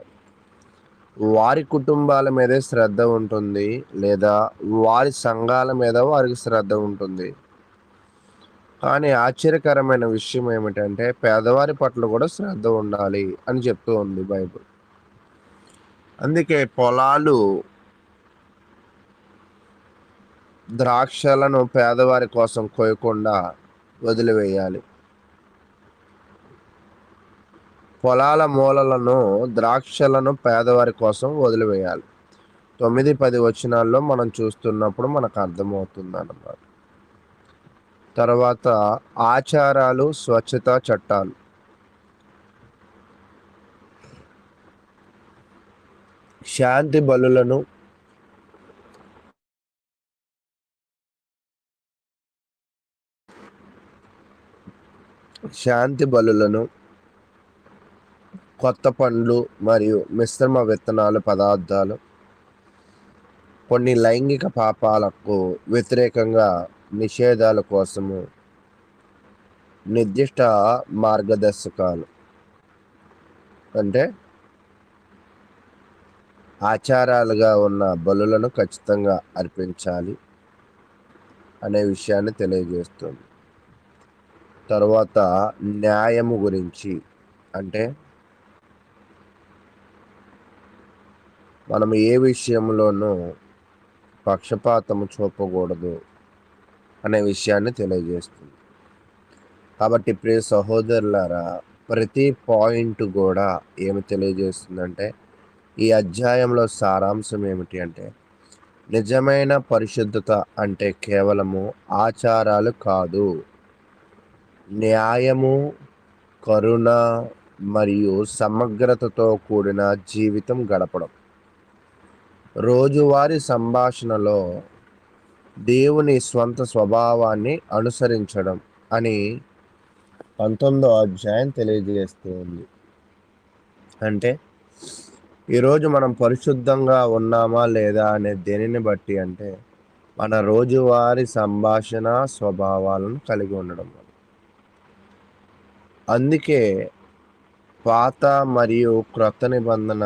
వారి కుటుంబాల మీదే శ్రద్ధ ఉంటుంది, లేదా వారి సంఘాల మీద వారికి శ్రద్ధ ఉంటుంది. కానీ ఆశ్చర్యకరమైన విషయం ఏమిటంటే పేదవారి పట్ల కూడా శ్రద్ధ ఉండాలి అని చెప్తూ ఉంది బైబిల్. అందుకే పొలాలు, ద్రాక్షలను పేదవారి కోసం కోయకుండా వదిలివేయాలి. పొలాల మూలలను, ద్రాక్షలను పేదవారి కోసం వదిలివేయాలి. 9-10 వచనాల్లో మనం చూస్తున్నప్పుడు మనకు అర్థమవుతుంది అన్నమాట. తర్వాత ఆచారాలు, స్వచ్ఛత చట్టాలు. శాంతి బలులను, కొత్త పండ్లు మరియు మిశ్రమ విత్తనాలు పదార్థాలు, కొన్ని లైంగిక పాపాలకు వ్యతిరేకంగా నిషేధాల కోసము నిర్దిష్ట మార్గదర్శకాలు. అంటే ఆచారాలుగా ఉన్న బలులను ఖచ్చితంగా అర్పించాలి అనే విషయాన్ని తెలియజేస్తుంది. తర్వాత న్యాయము గురించి, అంటే మనం ఏ విషయంలోనూ పక్షపాతము చూపకూడదు అనే విషయాన్ని తెలియజేస్తుంది. కాబట్టి ప్రియ సహోదరులారా, ప్రతి పాయింట్ కూడా ఏమి తెలియజేస్తుందంటే, ఈ అధ్యాయంలో సారాంశం ఏమిటి అంటే, నిజమైన పరిశుద్ధత అంటే కేవలము ఆచారాలు కాదు, న్యాయము, కరుణ, మరియు సమగ్రతతో కూడిన జీవితం గడపడం. రోజువారీ సంభాషణలో దేవుని స్వంత స్వభావాన్ని అనుసరించడం అని 19వ అధ్యాయం తెలియజేస్తూ ఉంది. అంటే ఈరోజు మనం పరిశుద్ధంగా ఉన్నామా లేదా అనే దేనిని బట్టి అంటే మన రోజువారీ సంభాషణ స్వభావాలను కలిగి ఉండడం. అందుకే పాత మరియు క్రొత్త నిబంధన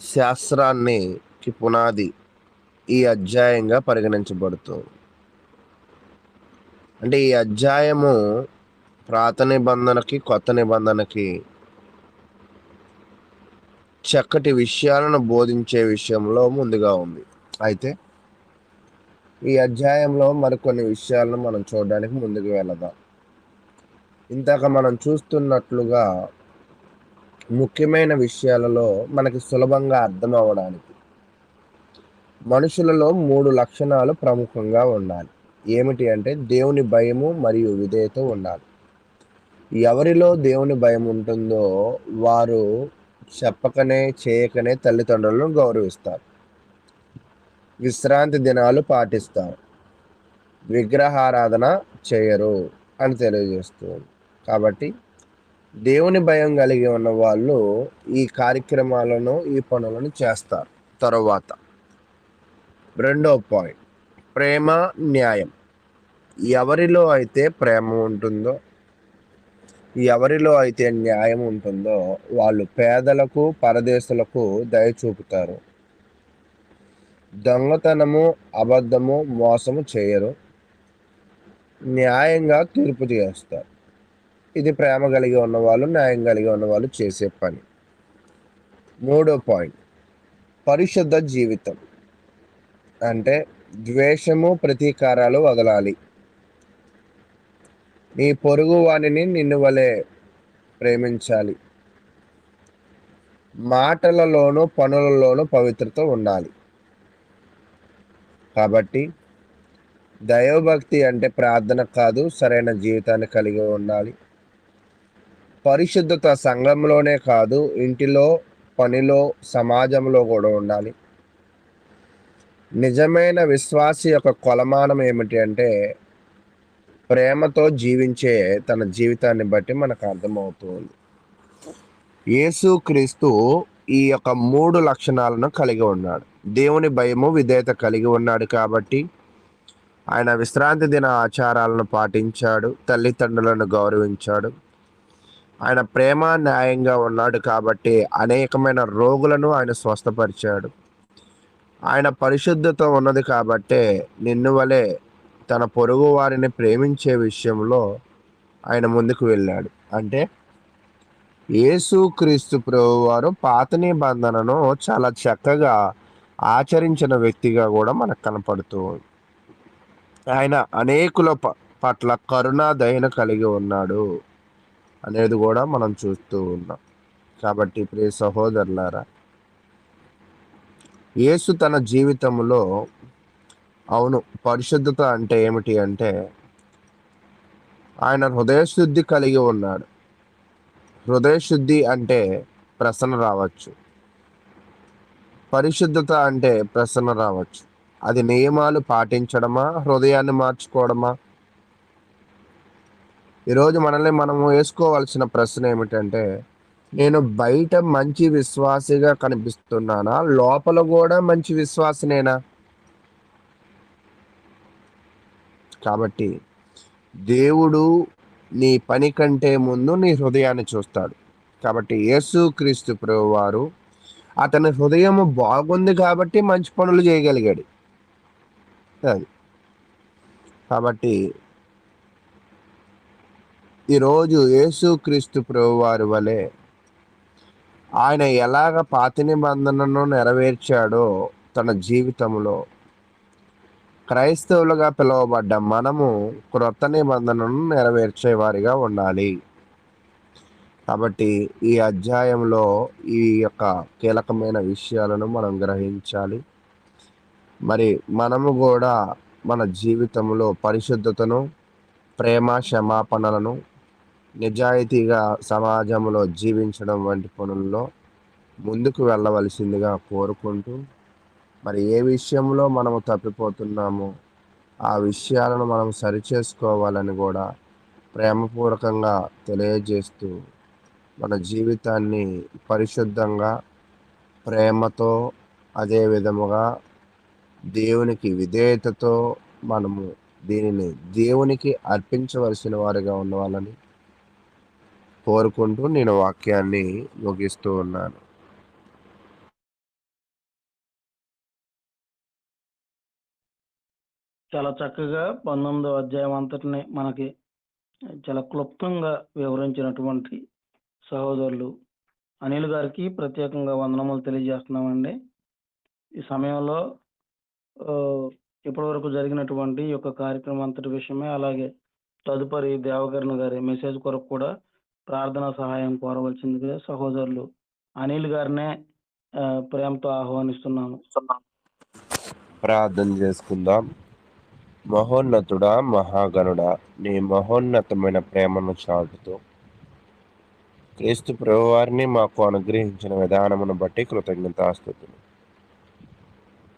శాస్త్రానికి పునాది ఈ అధ్యాయంగా పరిగణించబడుతుంది. అంటే ఈ అధ్యాయము పాత నిబంధనకి కొత్త నిబంధనకి చక్కటి విషయాలను బోధించే విషయంలో ముందుగా ఉంది. అయితే ఈ అధ్యాయంలో మరికొన్ని విషయాలను మనం చూడడానికి ముందుకు వెళదాం. ఇందాక మనం చూస్తున్నట్లుగా ముఖ్యమైన విషయాలలో మనకి సులభంగా అర్థం అవ్వడానికి మనుషులలో 3 లక్షణాలు ప్రముఖంగా ఉండాలి. ఏమిటి అంటే దేవుని భయము మరియు విధేయత ఉండాలి. ఎవరిలో దేవుని భయం ఉంటుందో వారు చెప్పకనే చేయకనే తల్లిదండ్రులను గౌరవిస్తారు, విశ్రాంతి దినాలు పాటిస్తారు, విగ్రహారాధన చేయరు అని తెలియజేస్తుంది. కాబట్టి దేవుని భయం కలిగి ఉన్న వాళ్ళు ఈ కార్యక్రమాలను ఈ పనులను చేస్తారు. తరువాత 2వ పాయింట్, ప్రేమ న్యాయం. ఎవరిలో అయితే ప్రేమ ఉంటుందో, ఎవరిలో అయితే న్యాయం ఉంటుందో వాళ్ళు పేదలకు పరదేశులకు దయ చూపుతారు, దొంగతనము అబద్ధము మోసము చేయరు, న్యాయంగా తీర్పు చేస్తారు. ఇది ప్రేమ కలిగి ఉన్నవాళ్ళు, న్యాయం కలిగి ఉన్నవాళ్ళు చేసే పని. 3వ పాయింట్, పరిశుద్ధ జీవితం. అంటే ద్వేషము ప్రతీకారాలు వదలాలి. నీ పొరుగు వానిని నిన్ను వలె ప్రేమించాలి. మాటలలోనూ పనులలోనూ పవిత్రత ఉండాలి. కాబట్టి దైవభక్తి అంటే ప్రార్థన కాదు, సరైన జీవితాన్ని కలిగి ఉండాలి. పరిశుద్ధత సంఘంలోనే కాదు, ఇంటిలో, పనిలో, సమాజంలో కూడా ఉండాలి. నిజమైన విశ్వాసి యొక్క కొలమానం ఏమిటి అంటే ప్రేమతో జీవించే తన జీవితాన్ని బట్టి మనకు అర్థమవుతుంది. యేసుక్రీస్తు ఈ యొక్క 3 లక్షణాలను కలిగి ఉన్నాడు. దేవుని భయము విధేయత కలిగి ఉన్నాడు కాబట్టి ఆయన విశ్రాంతి దిన ఆచారాలను పాటించాడు, తల్లిదండ్రులను గౌరవించాడు. ఆయన ప్రేమ న్యాయంగా ఉన్నాడు కాబట్టి అనేకమైన రోగులను ఆయన స్వస్థపరిచాడు. ఆయన పరిశుద్ధత ఉన్నది కాబట్టే నిన్ను వలె తన పొరుగు వారిని ప్రేమించే విషయంలో ఆయన ముందుకు వెళ్ళాడు. అంటే యేసుక్రీస్తు ప్రభువారు పాత నిబంధనను చాలా చక్కగా ఆచరించిన వ్యక్తిగా కూడా మనకు కనపడుతూ ఉంది. ఆయన అనేకుల పట్ల కరుణా దయను కలిగి ఉన్నాడు అనేది కూడా మనం చూస్తూ ఉన్నాం. కాబట్టి ప్రియ సహోదరులారా, యేసు తన జీవితంలో అవును పరిశుద్ధత అంటే ఏమిటి అంటే ఆయన హృదయశుద్ధి కలిగి ఉన్నాడు. హృదయశుద్ధి అంటే ప్రసన్న రావచ్చు, పరిశుద్ధత అంటే ప్రసన్న రావచ్చు. అది నియమాలు పాటించడమా, హృదయాన్ని మార్చుకోవడమా? ఈరోజు మనల్ని మనము వేసుకోవాల్సిన ప్రశ్న ఏమిటంటే నేను బయట మంచి విశ్వాసిగా కనిపిస్తున్నానా, లోపల కూడా మంచి విశ్వాసినేనా? కాబట్టి దేవుడు నీ పని కంటే ముందు నీ హృదయాన్ని చూస్తాడు. కాబట్టి యేసుక్రీస్తు ప్రభువారు అతని హృదయం బాగుంది కాబట్టి మంచి పనులు చేయగలిగాడు. అది కాబట్టి ఈరోజు యేసుక్రీస్తు ప్రభువారి వలె ఆయన ఎలాగ పాత నిబంధనను నెరవేర్చాడో తన జీవితంలో క్రైస్తవులుగా పిలువబడ్డ మనము క్రొత్త నిబంధనను నెరవేర్చే వారిగా ఉండాలి. కాబట్టి ఈ అధ్యాయంలో ఈ యొక్క కీలకమైన విషయాలను మనం గ్రహించాలి. మరి మనము కూడా మన జీవితంలో పరిశుద్ధతను, ప్రేమ, క్షమాపణలను, నిజాయితీగా సమాజంలో జీవించడం వంటి పనుల్లో ముందుకు వెళ్ళవలసిందిగా కోరుకుంటూ, మరి ఏ విషయంలో మనము తప్పిపోతున్నామో ఆ విషయాలను మనం సరిచేసుకోవాలని కూడా ప్రేమపూర్వకంగా తెలియజేస్తూ, మన జీవితాన్ని పరిశుద్ధంగా, ప్రేమతో, అదే విధముగా దేవునికి విధేయతతో మనము దీనిని దేవునికి అర్పించవలసిన వారిగా ఉండవాలని కోరుకుంటూ నేను వాక్యాన్ని ముగిస్తూ ఉన్నాను. చాలా చక్కగా 19వ అధ్యాయం అంతటిని మనకి చాలా క్లుప్తంగా వివరించినటువంటి సహోదరులు అనిల్ గారికి ప్రత్యేకంగా వందనములు తెలియజేస్తున్నామండి. ఈ సమయంలో ఇప్పటి వరకు జరిగినటువంటి ఈ యొక్క కార్యక్రమం అంతటి విషయమే, అలాగే తదుపరి దేవకరణ గారి మెసేజ్ కొరకు కూడా ప్రార్థనా సహాయం కోరవలసిందిగా సహోదరులు అనిల్ గారినే ప్రేమతో ఆహ్వానిస్తున్నాము. ప్రార్థన చేసుకుందాం. మహోన్నతుడా, మహాగణుడా, నీ మహోన్నతమైన ప్రేమను చాటుతూ క్రీస్తు ప్రభువారిని మాకు అనుగ్రహించిన విధానమును బట్టి కృతజ్ఞతాస్తుతులు.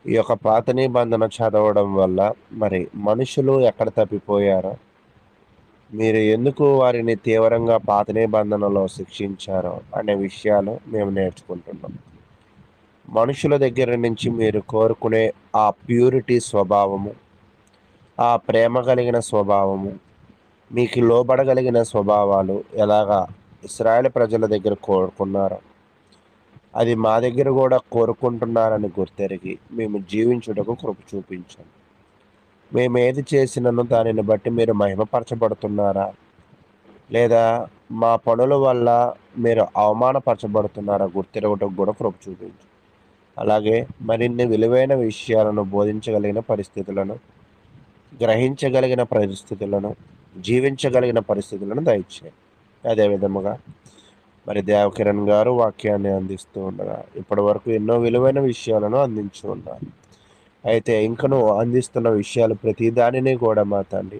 ఈ యొక్క పాత నిబంధన చదవడం వల్ల మరి మనుషులు ఎక్కడ తప్పిపోయారో, మీరు ఎందుకు వారిని తీవ్రంగా పాత నిబంధనలో శిక్షించారో అనే విషయాలు మేము నేర్చుకుంటున్నాం. మనుషుల దగ్గర నుంచి మీరు కోరుకునే ఆ ప్యూరిటీ స్వభావము, ఆ ప్రేమ కలిగిన స్వభావము, మీకు లోబడగలిగిన స్వభావాలు ఎలాగా ఇశ్రాయేలు ప్రజల దగ్గర కోరుకున్నారో అది మా దగ్గర కూడా కోరుకుంటున్నారని గుర్తెరిగి మేము జీవించుటకు కృప చూపించండి. మేము ఏది చేసినను దానిని బట్టి మీరు మహిమపరచబడుతున్నారా, లేదా మా పనుల వల్ల మీరు అవమానపరచబడుతున్నారా గుర్తెరగటకు కూడా కృప చూపించండి. అలాగే మరిన్ని విలువైన విషయాలను బోధించగలిగిన పరిస్థితులను, గ్రహించగలిగిన పరిస్థితులను, జీవించగలిగిన పరిస్థితులను దయచేయండి. అదేవిధముగా మరి దేవకిరణ్ గారు వాక్యాన్ని అందిస్తూ ఉండగా ఇప్పటి వరకు ఎన్నో విలువైన విషయాలను అందించి ఉన్నారు. అయితే ఇంకనూ అందిస్తున్న విషయాలు ప్రతి దానిని కూడా మా తండ్రి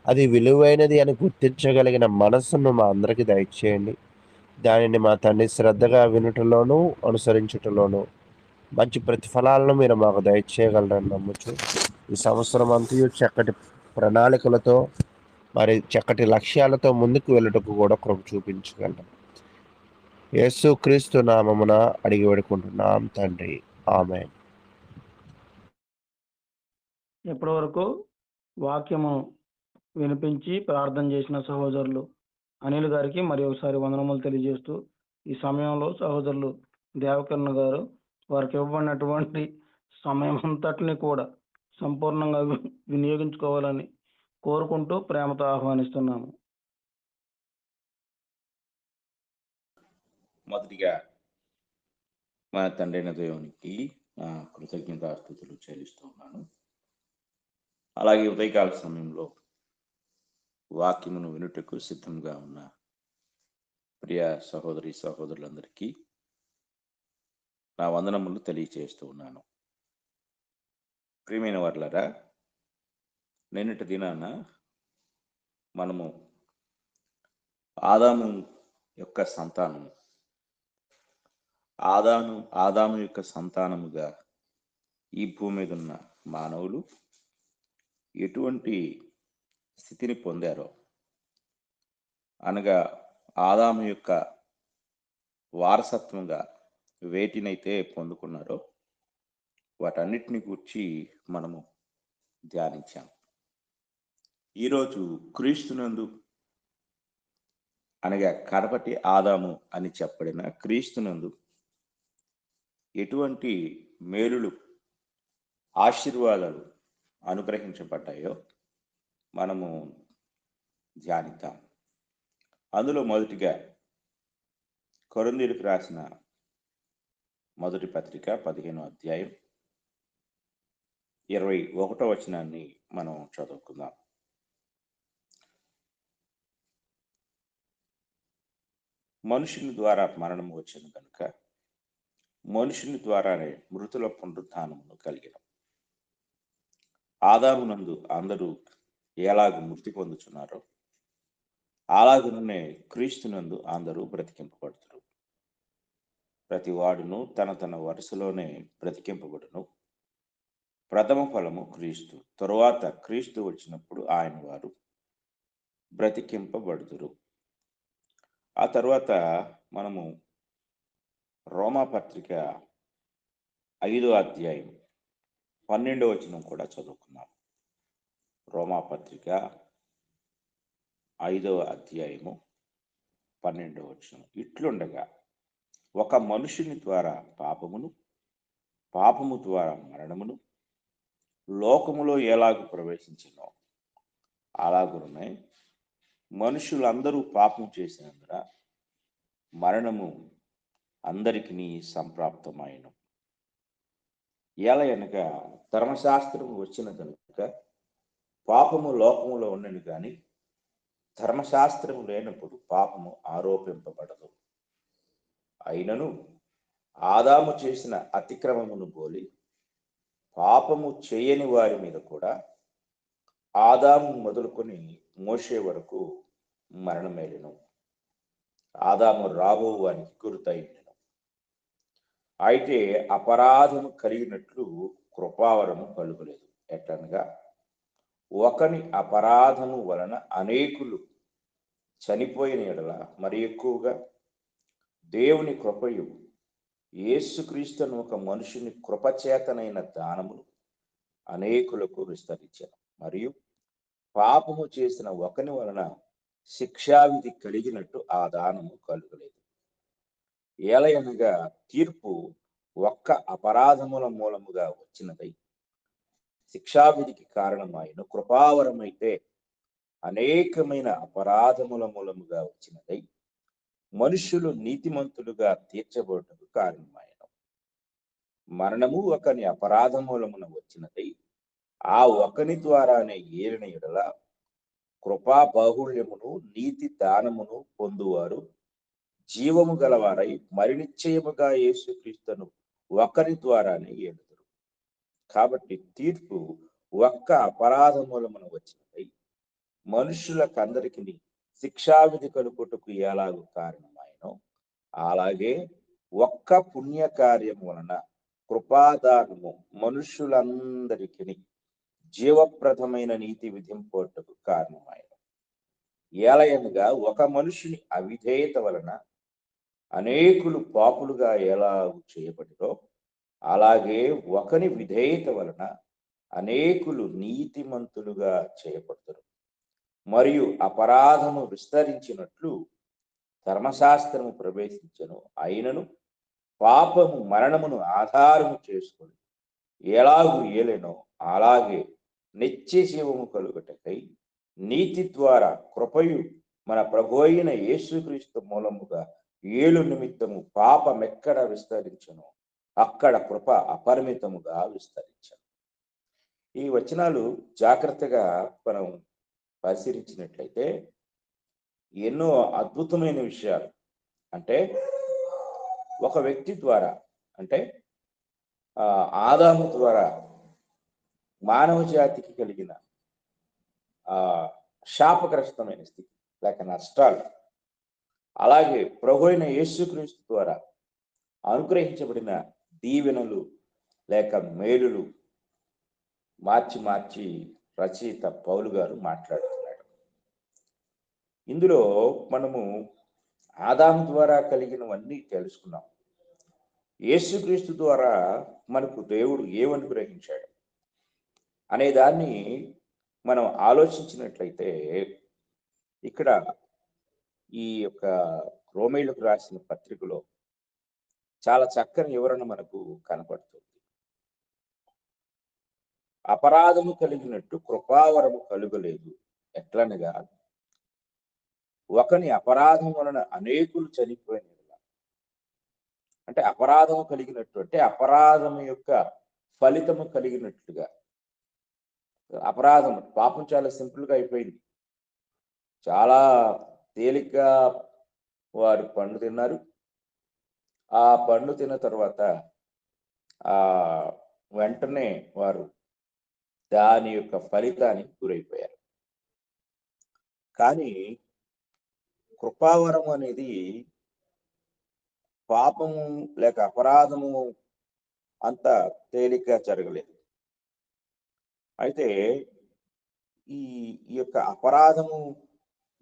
అది విలువైనది అని గుర్తించగలిగిన మనస్సును మా అందరికీ దయచేయండి. దానిని మా తండ్రి శ్రద్ధగా వినుటలోనూ అనుసరించుటలోనూ మంచి ప్రతిఫలాలను మీరు మాకు దయచేయగలరని నమ్ముచు ఈ సంవత్సరం అంతయు చక్కటి ప్రణాళికలతో మరి చక్కటి లక్ష్యాలతో ముందుకు వెళ్ళటకు కూడా కృప చూపించగలరు. యేసుక్రీస్తు నామమున అడిగి వేడుకుంటున్నాం తండ్రి, ఆమేన్. ఇప్పటి వరకు వాక్యము వినిపించి ప్రార్థన చేసిన సహోదరులు అనిల్ గారికి మరి ఒకసారి వందనములు తెలియజేస్తూ, ఈ సమయంలో సహోదరులు దేవకర్ణ గారు వారికి ఇవ్వబడినటువంటి సమయం అంతటిని కూడా సంపూర్ణంగా వినియోగించుకోవాలని కోరుకుంటూ ప్రేమతో ఆహ్వానిస్తున్నాము. మొదటిగా మన తండ్రైన దేవునికి కృతజ్ఞతాస్తుతులు చెల్లిస్తూ ఉన్నాను. అలాగే ఉదయకాల సమయంలో వాక్యమును వినుటకు సిద్ధంగా ఉన్న ప్రియ సహోదరి సహోదరులందరికీ నా వందనములు తెలియచేస్తూ ఉన్నాను. ప్రియమైన వారులారా, నిన్నటి దినాన మనము ఆదాము యొక్క సంతానము, ఆదాము యొక్క సంతానముగా ఈ భూమి మీద ఉన్న మానవులు ఎటువంటి స్థితిని పొందారో, అనగా ఆదాము యొక్క వారసత్వంగా వేటినైతే పొందుకున్నారో వాటన్నిటిని గురించి మనము ధ్యానించాం. ఈరోజు క్రీస్తునందు, అనగా కడపటి ఆదాము అని చెప్పబడిన క్రీస్తునందు ఎటువంటి మేలులు, ఆశీర్వాదాలు అనుగ్రహించబడ్డాయో మనము ధ్యానిద్దాం. అందులో మొదటిగా కొరింథీయులకు రాసిన మొదటి పత్రిక 15వ అధ్యాయం 21వ వచనాన్ని మనం చదువుకుందాం. మనుషుని ద్వారా మరణము వచ్చింది కనుక మనుషుని ద్వారానే మృతుల పునరుత్థానమును కలిగిన. ఆదామునందు అందరూ ఎలాగ మృతి పొందుచున్నారో అలాగనే క్రీస్తునందు అందరూ బ్రతికింపబడుతురు. ప్రతి వాడును తన తన వరుసలోనే బ్రతికింపబడును. ప్రథమ ఫలము క్రీస్తు, తరువాత క్రీస్తు వచ్చినప్పుడు ఆయన వారు బ్రతికింపబడుదురు. ఆ తర్వాత మనము రోమాపత్రిక 5వ అధ్యాయం 12వ వచనం కూడా చదువుకున్నాం. రోమాపత్రిక 5వ అధ్యాయము 12వ వచనం. ఇట్లుండగా ఒక మనుషుని ద్వారా పాపమును, పాపము ద్వారా మరణమును లోకములో ఎలాగూ ప్రవేశించినో అలాగునే మనుషులందరూ పాపం చేసినందున మరణము అందరికీ సంప్రాప్తమైన. ఎలయనగా ధర్మశాస్త్రము వచ్చిన కనుక పాపము లోకములో ఉన్నది కానీ ధర్మశాస్త్రము లేనప్పుడు పాపము ఆరోపింపబడదు. అయినను ఆదాము చేసిన అతిక్రమమును పోలి పాపము చేయని వారి మీద కూడా ఆదాము మొదలుకొని మోషే వరకు మరణమేలెను. ఆదాము రాబో వారికి గుర్తయిండెను. అయితే అపరాధము కలిగినట్లు కృపావరము కలుగలేదు. ఎట్లనగా ఒకని అపరాధము వలన అనేకులు చనిపోయిన ఎడల మరి ఎక్కువగా దేవుని కృపయు యేసుక్రీస్తును ఒక మనుషుని కృపచేతనైన దానమును అనేకులకు విస్తరించాను. మరియు పాపము చేసిన ఒకని వలన శిక్షావిధి కలిగినట్టు ఆ దానము కలుగలేదు. ఏలయనగా తీర్పు ఒక్క అపరాధముల మూలముగా వచ్చినదై శిక్షావిధికి కారణమైన కృపావరమైతే అనేకమైన అపరాధముల మూలముగా వచ్చినదై మనుషులు నీతిమంతులుగా తీర్చబడుటకు కారణమైన. మరణము ఒకని అపరాధమూలమున వచ్చినదై ఆ ఒకని ద్వారానే ఏలిన ఎడల కృపా బాహుళ్యమును నీతి దానమును పొందువారు జీవము గలవారై మరి నిశ్చయముగా యేసుక్రీస్తును ఒకరి ద్వారానే ఏలుదురు. కాబట్టి తీర్పు ఒక్క అపరాధమూలమున వచ్చినదై మనుషులకందరికి శిక్షావిధి కలుగుటకు ఎలాగూ కారణమైనో అలాగే ఒక్క పుణ్యకార్యం వలన కృపాదానము మనుషులందరికీ జీవప్రదమైన నీతి విధింపుటకు కారణమైన. ఏలయనగా ఒక మనుషుని అవిధేయత వలన అనేకులు పాపులుగా ఎలాగూ చేయబడిరో అలాగే ఒకని విధేయత వలన అనేకులు నీతిమంతులుగా చేయబడతారు. మరియు అపరాధము విస్తరించినట్లు ధర్మశాస్త్రము ప్రవేశించను. అయినను పాపము మరణమును ఆధారము చేసుకొని ఎలాగూ ఏలెనో అలాగే నిత్య జీవము కలుగుటకై నీతి ద్వారా కృపయు మన ప్రభు అయిన యేసుక్రీస్తు మూలముగా ఏలు నిమిత్తము పాపమెక్కడ విస్తరించను అక్కడ కృప అపరిమితముగా విస్తరించను. ఈ వచనాలు జాగ్రత్తగా మనం పరిశీలించినట్లయితే ఎన్నో అద్భుతమైన విషయాలు, అంటే ఒక వ్యక్తి ద్వారా, అంటే ఆదాము ద్వారా మానవ జాతికి కలిగిన శాపగ్రస్తమైన స్థితి లేక నష్టాలు, అలాగే ప్రభు అయిన యేసుక్రీస్తు ద్వారా అనుగ్రహించబడిన దీవెనలు లేక మేలులు మార్చి మార్చి రచయిత పౌలు గారు మాట్లాడుతున్నాడు. ఇందులో మనము ఆదాము ద్వారా కలిగినవన్నీ తెలుసుకున్నాం. యేసుక్రీస్తు ద్వారా మనకు దేవుడు ఏమనుగ్రహించాడు అనే దాన్ని మనం ఆలోచించినట్లయితే ఇక్కడ ఈ యొక్క రోమీయులకు రాసిన పత్రికలో చాలా చక్కని వివరణ మనకు కనపడుతుంది. అపరాధము కలిగినట్టు కృపావరము కలుగలేదు. ఎట్లనగా ఒకని అపరాధం వలన అనేకులు చనిపోయిన, అంటే అపరాధము కలిగినట్టు అంటే అపరాధం యొక్క ఫలితము కలిగినట్లుగా. అపరాధం, పాపం చాలా సింపుల్ గా అయిపోయింది. చాలా తేలిగ్గా వారు పండు తిన్నారు. ఆ పండు తిన్న తర్వాత వెంటనే వారు దాని యొక్క ఫలితానికి గురైపోయారు. కానీ కృపావరం అనేది పాపము లేక అపరాధము అంత తేలిగ్గా జరగలేదు. అయితే ఈ ఈ యొక్క అపరాధము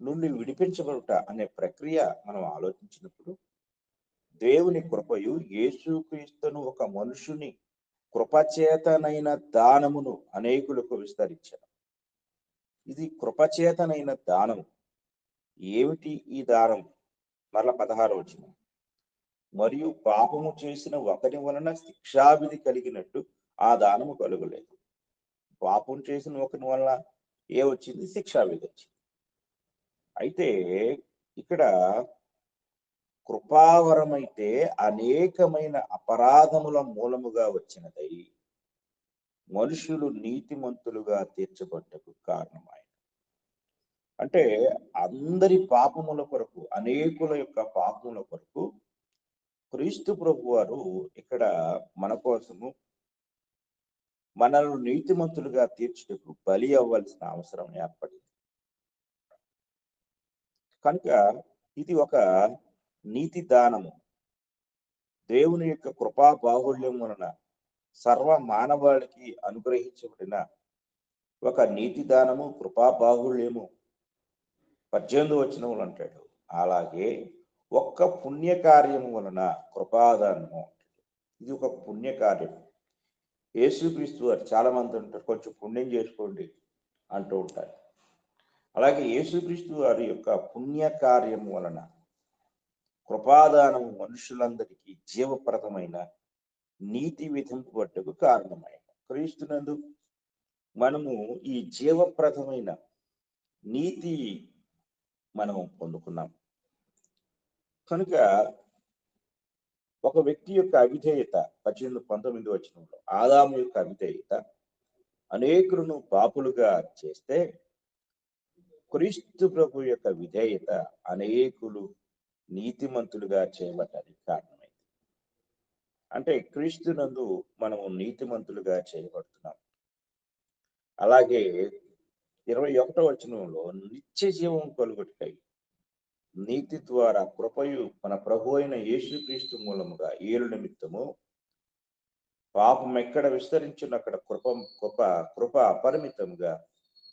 నుండి విడిపించబడుట అనే ప్రక్రియ మనం ఆలోచించినప్పుడు దేవుని కృపయు యేసుక్రీస్తును ఒక మనుషుని కృపచేతనైన దానమును అనేకులకు విస్తరించారు. ఇది కృపచేతనైన దానం. ఏమిటి ఈ దానం? మరల 16వ వచనం. మరియు పాపము చేసిన ఒకరి వలన శిక్షావిధి కలిగినట్టు ఆ దానము కలుగలేదు. పాపం చేసిన ఒకరి వలన వచ్చింది? శిక్షావిధి వచ్చింది. అయితే ఇక్కడ కృపావరమైతే అనేకమైన అపరాధముల మూలముగా వచ్చినదై మనుషులు నీతిమంతులుగా తీర్చబడ్డకు కారణమైంది. అంటే అందరి పాపముల కొరకు, అనేకుల యొక్క పాపముల కొరకు క్రీస్తు ప్రభు వారు ఇక్కడ మన కోసము మనల్ని నీతిమంతులుగా తీర్చుటకు బలి అవ్వాల్సిన అవసరం ఏర్పడింది. కనుక ఇది ఒక నీతి దానము. దేవుని యొక్క కృపా బాహుళ్యం వలన సర్వ మానవాళికి అనుగ్రహించబడిన ఒక నీతి దానము, కృపా బాహుళ్యము. 18వ వచనములు అంటాడు, అలాగే ఒక్క పుణ్యకార్యము వలన కృపాదానము. ఇది ఒక పుణ్యకార్యం. యేసుక్రీస్తు వారు చాలా మంది ఉంటారు, కొంచెం పుణ్యం చేసుకోండి అంటూ ఉంటారు. అలాగే యేసుక్రీస్తు వారి యొక్క పుణ్యకార్యము వలన కృపాదానము మనుషులందరికీ జీవప్రదమైన నీతి విధింపబడ్డకు కారణమైన క్రీస్తునందు మనము ఈ జీవప్రదమైన నీతి మనము పొందుకున్నాం. కనుక ఒక వ్యక్తి యొక్క అవిధేయత 18-19 వచనంలో ఆదాము యొక్క అవిధేయత అనేకులను పాపులుగా చేస్తే క్రీస్తు ప్రభు యొక్క విధేయత అనేకులు నీతిమంతులుగా చేయబడ్డానికి కారణమైంది. అంటే క్రీస్తునందు మనము నీతిమంతులుగా చేయబడుతున్నాం. అలాగే 21వ వచనంలో నిత్య జీవం కలుగుటకై నీతి ద్వారా కృపయు మన ప్రభు అయిన యేసుక్రీస్తు మూలముగా ఏలు నిమిత్తము పాపం ఎక్కడ విస్తరించును అక్కడ కృప అపరిమితంగా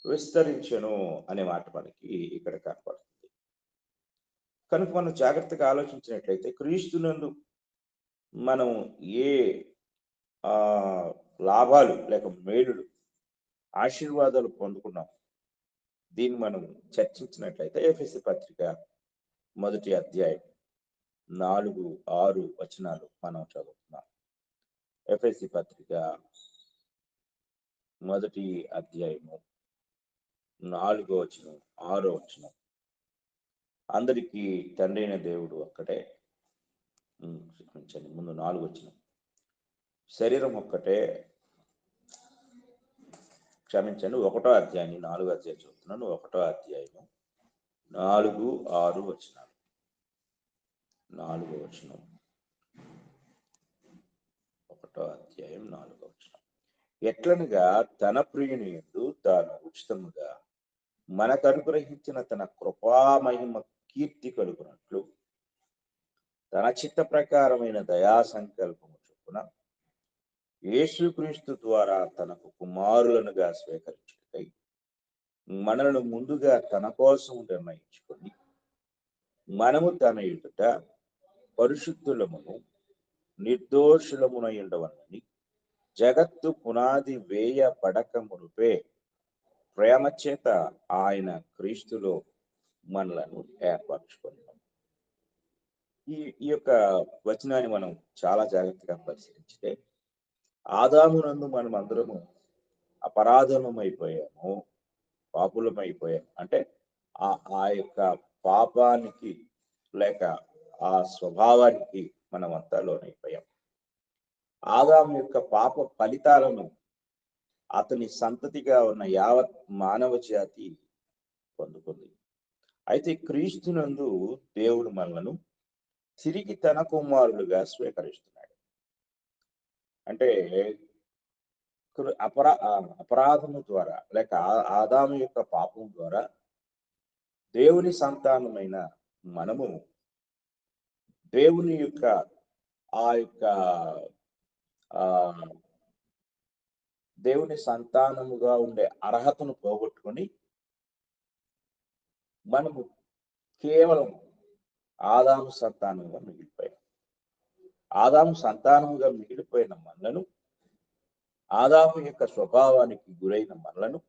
విస్తరించను అనే మాట మనకి ఇక్కడ కనపడుతుంది. కనుక మనం జాగ్రత్తగా ఆలోచించినట్లయితే క్రీస్తునందు మనం ఏ లాభాలు లేక మేలులు, ఆశీర్వాదాలు పొందుకున్నాం, దీన్ని మనం చర్చించినట్లయితే ఎఫెసీ పత్రిక 1వ అధ్యాయం 4-6 వచనాలు మనం చదువుతున్నాం. ఎఫెసీ పత్రిక 1వ అధ్యాయము 4వ వచనం 6వ వచనం. అందరికీ తండ్రి అయిన దేవుడు ఒక్కటే. ముందు 4వ వచనం. శరీరం ఒక్కటే, క్షమించండి, 1వ అధ్యాయాన్ని 4వ అధ్యాయం చదువుతున్నాను. 1వ అధ్యాయం 4-6 వచనాలు. 4వ వచనం, 1వ అధ్యాయం 4వ వచనం. ఎట్లనగా తన ప్రియుని యందు తాను ఉచితముగా మనకు అనుగ్రహించిన తన కృపామహిమ కీర్తి కలుగునట్లు తన చిత్త ప్రకారమైన దయా సంకల్పము చొప్పున యేసుక్రీస్తు ద్వారా తనకు కుమారులనుగా స్వీకరించుటకై మనలను ముందుగా తన కోసం నిర్ణయించుకొని మనము తన ఎదుట పరిశుద్ధులమును నిర్దోషులమునై ఉండవలని జగత్తు పునాది వేయబడక మునుపే ప్రేమ చేత ఆయన క్రీస్తులో మనలను ఏర్పరచుకున్నాం. ఈ యొక్క వచనాన్ని మనం చాలా జాగ్రత్తగా పరిశీలించితే ఆదామునందు మనం అందరము అపరాధమైపోయాము, పాపులమైపోయాము. అంటే ఆ యొక్క పాపానికి లేక ఆ స్వభావానికి మనమంతా లోనైపోయాం. ఆదాము యొక్క పాప ఫలితాలను అతని సంతతిగా ఉన్న యావత్ మానవ జాతి పొందుకుంది. అయితే క్రీస్తునందు దేవుడు మనలను తిరిగి తన కుమారులుగా స్వీకరిస్తున్నాడు. అంటే అపరాధము ద్వారా లేక ఆదాము యొక్క పాపం ద్వారా దేవుని సంతానమైన మనము దేవుని యొక్క ఆ యొక్క ఆ దేవుని సంతానముగా ఉండే అర్హతను పోగొట్టుకొని మనము కేవలం ఆదాము సంతానంగా మిగిలిపోయాం. ఆదాము సంతానముగా మిగిలిపోయిన మనలను, ఆదాము యొక్క స్వభావానికి గురైన మనలను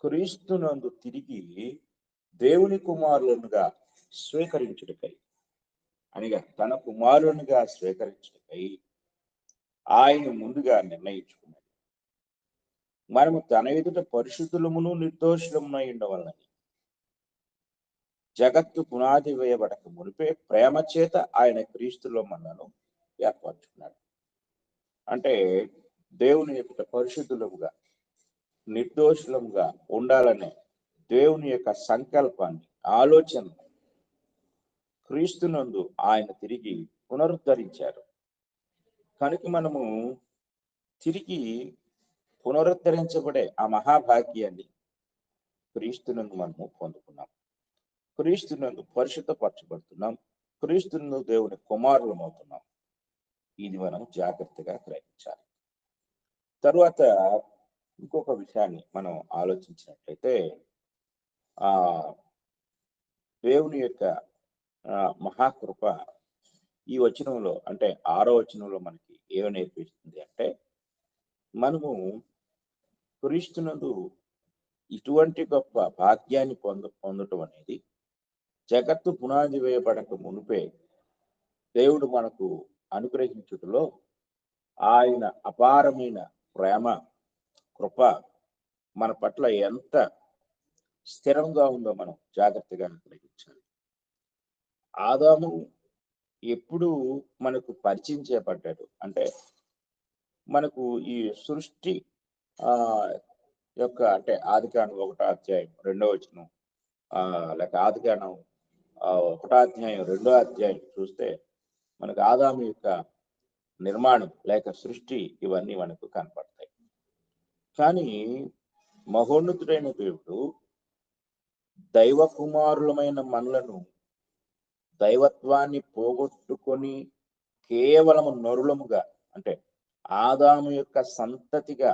క్రీస్తునందు తిరిగి దేవుని కుమారులనుగా స్వీకరించుటకై, అనగా తన కుమారునిగా స్వీకరించుటకై ఆయన ముందుగా నిర్ణయించుకున్నాడు. మనము తన ఎదుట పరిశుద్ధులమును నిర్దోషులమునై ఉండవలనని జగత్తు పునాది వేయబడక మునిపే ప్రేమ చేత ఆయన క్రీస్తులో మనను ఏర్పరచుకున్నాడు. అంటే దేవుని యొక్క పరిశుద్ధులముగా నిర్దోషులముగా ఉండాలనే దేవుని యొక్క సంకల్పాన్ని, ఆలోచన క్రీస్తునందు ఆయన తిరిగి పునరుద్ధరించారు. కనుక మనము తిరిగి పునరుద్ధరించబడే ఆ మహాభాగ్యాన్ని క్రీస్తునందు మనము పొందుకున్నాం. క్రీస్తునందు పరిశుద్ధపరచబడుతున్నాం. క్రీస్తునందు దేవుని కుమారులం అవుతున్నాం. ఇది మనం జాగ్రత్తగా గ్రహించాలి. తరువాత ఇంకొక విషయాన్ని మనం ఆలోచించినట్లయితే ఆ దేవుని యొక్క మహాకృప ఈ వచనంలో, అంటే 6వ వచనంలో మనకి ఏమి నేర్పిస్తుంది అంటే, మనము క్రీస్తునందు ఇటువంటి గొప్ప భాగ్యాన్ని పొందటం అనేది జగత్తు పునాది వేయబడక మునిపే దేవుడు మనకు అనుగ్రహించుటలో ఆయన అపారమైన ప్రేమ, కృప మన పట్ల ఎంత స్థిరంగా ఉందో మనం జాగ్రత్తగా గ్రహించాలి. ఆదాము ఎప్పుడు మనకు పరిచయం చేయబడ్డాడు అంటే, మనకు ఈ సృష్టి యొక్క, అంటే ఆదికాండం 1వ అధ్యాయం 2వ వచనం, లేక ఆదికాండం 1వ అధ్యాయం 2వ అధ్యాయం చూస్తే మనకు ఆదాము యొక్క నిర్మాణం లేక సృష్టి ఇవన్నీ మనకు కనపడతాయి. కానీ మహోన్నతుడైన దేవుడు దైవ కుమారులమైన మనలను దైవత్వాన్ని పోగొట్టుకొని కేవలము నరులముగా, అంటే ఆదాము యొక్క సంతతిగా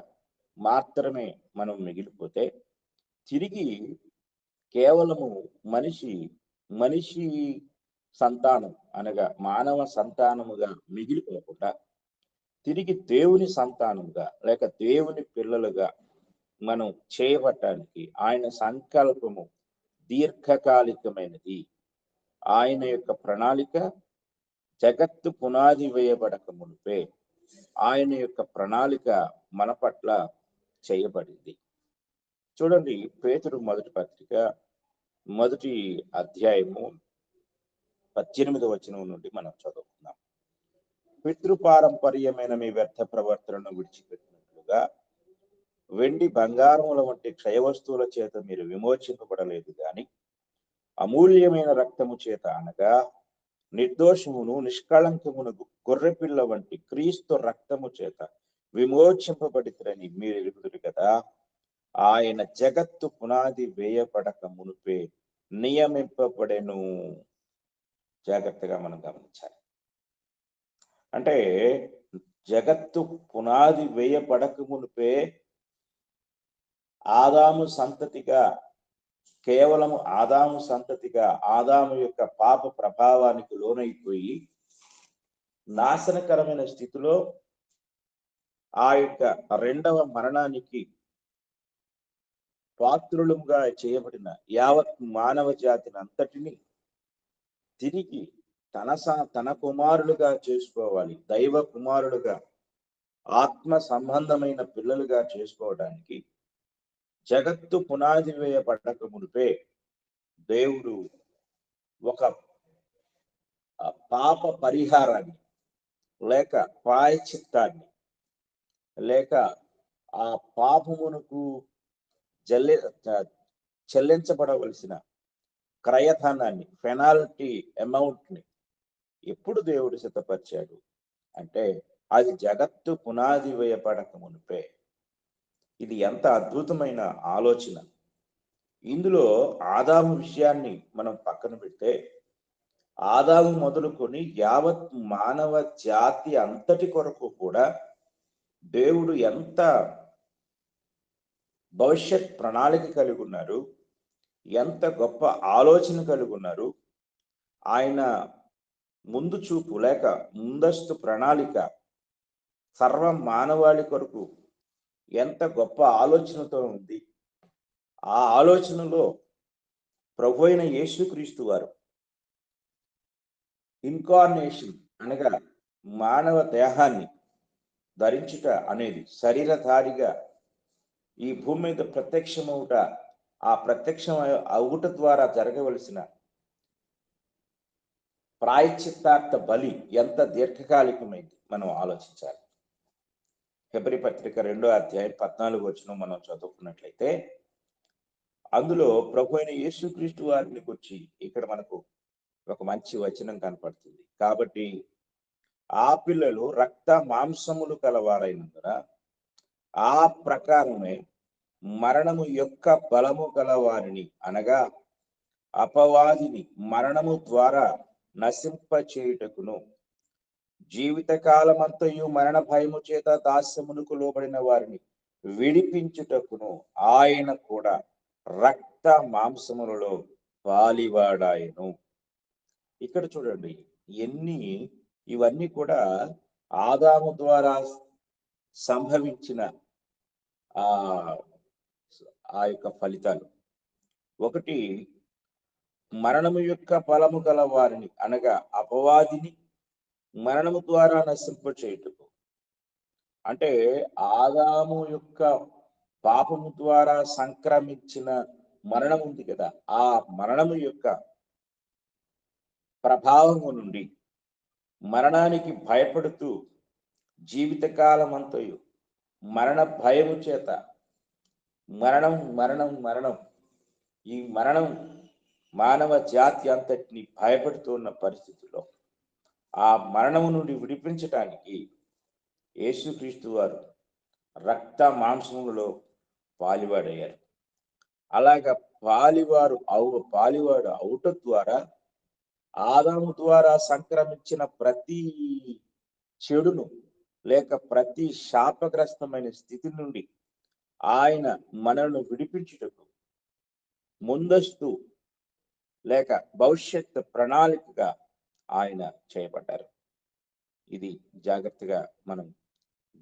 మాత్రమే మనం మిగిలిపోతే, తిరిగి కేవలము మనిషి సంతానం అనగా మానవ సంతానముగా మిగిలిపోకుండా తిరిగి దేవుని సంతానముగా లేక దేవుని పిల్లలుగా మనం చేయబడటానికి ఆయన సంకల్పము దీర్ఘకాలికమైనది. ఆయన యొక్క ప్రణాళిక జగత్తు పునాది వేయబడక మునిపే ఆయన యొక్క ప్రణాళిక మన పట్ల చేయబడింది. చూడండి, పేతురు మొదటి పత్రిక 1వ అధ్యాయము 18వ వచనం నుండి మనం చదువుకుందాం. పితృపారంపర్యమైన మీ వ్యర్థ ప్రవర్తనను విడిచిపెట్టినట్లుగా వెండి బంగారముల వంటి క్షయ వస్తువుల చేత మీరు విమోచింపబడలేదు గాని అమూల్యమైన రక్తము చేత, అనగా నిర్దోషమును నిష్కళంకమును గొర్రెపిల్ల వంటి క్రీస్తు రక్తము చేత విమోచింపబడితరని మీరు ఎరుగుదురు కదా. ఆయన జగత్తు పునాది వేయబడక మునిపే నియమింపబడెను. జాగ్రత్తగా మనం గమనించాలి. అంటే జగత్తు పునాది వేయబడక మునిపే ఆదాము సంతతిగా, కేవలము ఆదాము సంతతిగా ఆదాము యొక్క పాప ప్రభావానికి లోనైపోయి నాశనకరమైన స్థితిలో ఆ యొక్క 2వ మరణానికి పాత్రులుగా చేయబడిన యావత్ మానవ జాతిని అంతటిని తిరిగి తన కుమారులుగా చేసుకోవాలి, దైవ కుమారులుగా, ఆత్మ సంబంధమైన పిల్లలుగా చేసుకోవడానికి జగత్తు పునాది వేయబడక మునిపే దేవుడు ఒక పాప పరిహారాన్ని లేక ప్రాయశ్చిత్తాన్ని లేక ఆ పాపమునకు చెల్లించబడవలసిన క్రయధనాన్ని, పెనాల్టీ అమౌంట్ ని ఎప్పుడు దేవుడు సిద్ధపరిచాడు అంటే అది జగత్తు పునాది వేయబడక మునిపే. ఇది ఎంత అద్భుతమైన ఆలోచన! ఇందులో ఆదాము విషయాన్ని మనం పక్కన పెడితే, ఆదాము మొదలుకొని యావత్ మానవ జాతి అంతటి కొరకు కూడా దేవుడు ఎంత భవిష్యత్ ప్రణాళిక కలిగి ఉన్నారు, ఎంత గొప్ప ఆలోచన కలిగి ఉన్నారు. ఆయన ముందు చూపు లేక ముందస్తు ప్రణాళిక సర్వ మానవాళి కొరకు ఎంత గొప్ప ఆలోచనతో ఉంది. ఆ ఆలోచనలో ప్రభు అయిన యేసుక్రీస్తు వారు ఇన్కార్నేషన్ అనగా మానవ దేహాన్ని ధరించుట అనేది, శరీరధారిగా ఈ భూమి మీద ప్రత్యక్షమవుట, ఆ ప్రత్యక్షం అవుట ద్వారా జరగవలసిన ప్రాయశ్చిత్తార్థ బలి ఎంత దీర్ఘకాలికమైంది మనం ఆలోచించాలి. హెబ్రీ పత్రిక 2వ అధ్యాయం 14వ వచనం మనం చదువుకున్నట్లయితే, అందులో ప్రభు అయిన యేసుక్రీస్తు వారిని గురించి ఇక్కడ మనకు ఒక మంచి వచనం కనపడుతుంది. కాబట్టి ఆ పిల్లలు రక్త మాంసములు కలవారైనందున ఆ ప్రకారమే మరణము యొక్క బలము గలవారిని అనగా అపవాదిని మరణము ద్వారా నశింపచేయుటకును, జీవితకాలమంతయు మరణ భయము చేత దాస్యమునకు లోబడిన వారిని విడిపించుటకును ఆయన కూడా రక్త మాంసములలో పాలివాడాయను. ఇక్కడ చూడండి, ఇవన్నీ కూడా ఆదాము ద్వారా సంభవించిన ఆ యొక్క ఫలితాలు. ఒకటి, మరణము యొక్క బలము గల వారిని అనగా అపవాదిని మరణము ద్వారా నశింపచేయుటకు. అంటే ఆదాము యొక్క పాపము ద్వారా సంక్రమించిన మరణం ఉంది కదా, ఆ మరణము యొక్క ప్రభావము నుండి మరణానికి భయపడుతూ జీవితకాలం అంతయు మరణ భయము చేత మరణం మరణం మరణం ఈ మరణం మానవ జాతి అంతటిని భయపడుతూ ఉన్న పరిస్థితిలో ఆ మరణము నుండి విడిపించటానికి యేసుక్రీస్తు వారు రక్త మాంసములలో పాలివాడయ్యారు. అలాగా పాలివాడు అవుట ద్వారా ఆదాము ద్వారా సంక్రమించిన ప్రతి చెడును లేక ప్రతి శాపగ్రస్తమైన స్థితి నుండి ఆయన మనల్ని విడిపించుటకు ముందస్తు లేక భవిష్యత్ ప్రణాళికగా ఆయన చేయబడ్డారు. ఇది జాగ్రత్తగా మనం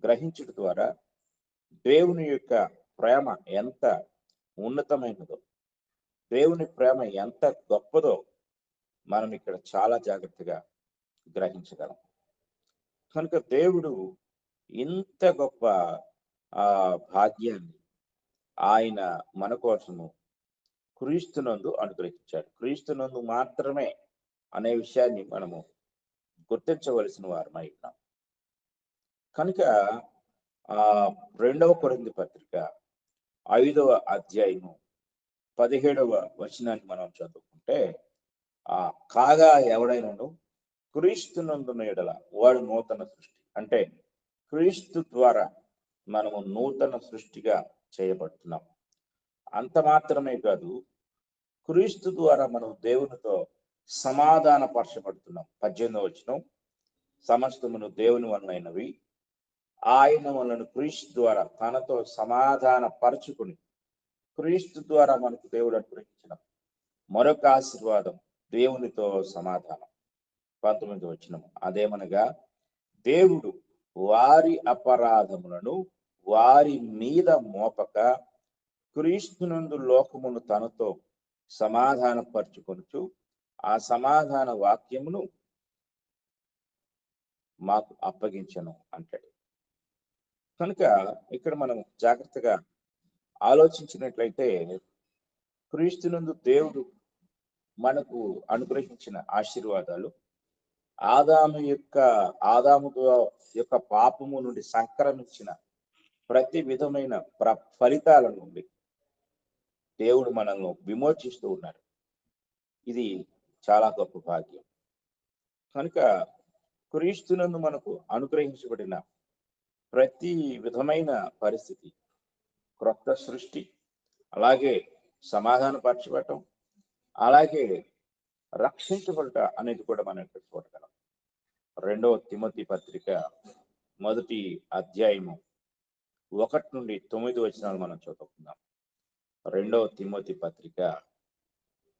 గ్రహించడం ద్వారా దేవుని యొక్క ప్రేమ ఎంత ఉన్నతమైనదో, దేవుని ప్రేమ ఎంత గొప్పదో మనం ఇక్కడ చాలా జాగ్రత్తగా గ్రహించగలం. కనుక దేవుడు ఇంత గొప్ప భాగ్యాన్ని ఆయన మన కోసము క్రీస్తునందు అనుగ్రహించాడు. క్రీస్తునందు మాత్రమే అనే విషయాన్ని మనము గుర్తించవలసిన వారమై ఉన్నాం. కనుక 2వ కొరింథీ పత్రిక 5వ అధ్యాయము 17వ వచనాన్ని మనం చదువుకుంటే, కాగా ఎవడైనాను క్రీస్తునందున్న ఎడల వాడు నూతన సృష్టి. అంటే క్రీస్తు ద్వారా మనము నూతన సృష్టిగా చేయబడుతున్నాం. అంత మాత్రమే కాదు, క్రీస్తు ద్వారా మనం దేవునితో సమాధాన పరచబడుతున్నాం. 18వ వచనం, సమస్తమును దేవుని వలనైనవి, ఆయన వలన క్రీస్తు ద్వారా తనతో సమాధాన పరచుకుని, క్రీస్తు ద్వారా మనకు దేవుడు అనుగ్రహించిన మరొక ఆశీర్వాదం దేవునితో సమాధానం. 19వ వచనం, అదేమనగా దేవుడు వారి అపరాధములను వారి మీద మోపక క్రీస్తునందు లోకమును తనతో సమాధానపరచుకొనుచు ఆ సమాధాన వాక్యమును మాకు అప్పగించను అంటాడు. కనుక ఇక్కడ మనం జాగ్రత్తగా ఆలోచించినట్లయితే, క్రీస్తునందు దేవుడు మనకు అనుగ్రహించిన ఆశీర్వాదాలు ఆదాము యొక్క పాపము నుండి సంక్రమించిన ప్రతి విధమైన ఫలితాల నుండి దేవుడు మనల్ని విమోచిస్తూ ఉన్నారు. ఇది చాలా గొప్ప భాగ్యం. కనుక క్రీస్తునందు మనకు అనుగ్రహించబడిన ప్రతి విధమైన పరిస్థితి, క్రొత్త సృష్టి, అలాగే సమాధానపరచబడటం, అలాగే రక్షించబడట అనేది కూడా మనం ఇక్కడ చూడగలం. 2వ తిమోతి పత్రిక 1వ అధ్యాయము 1 నుండి 9 వచనాలు మనం చదువుకుందాం. 2వ తిమోతి పత్రిక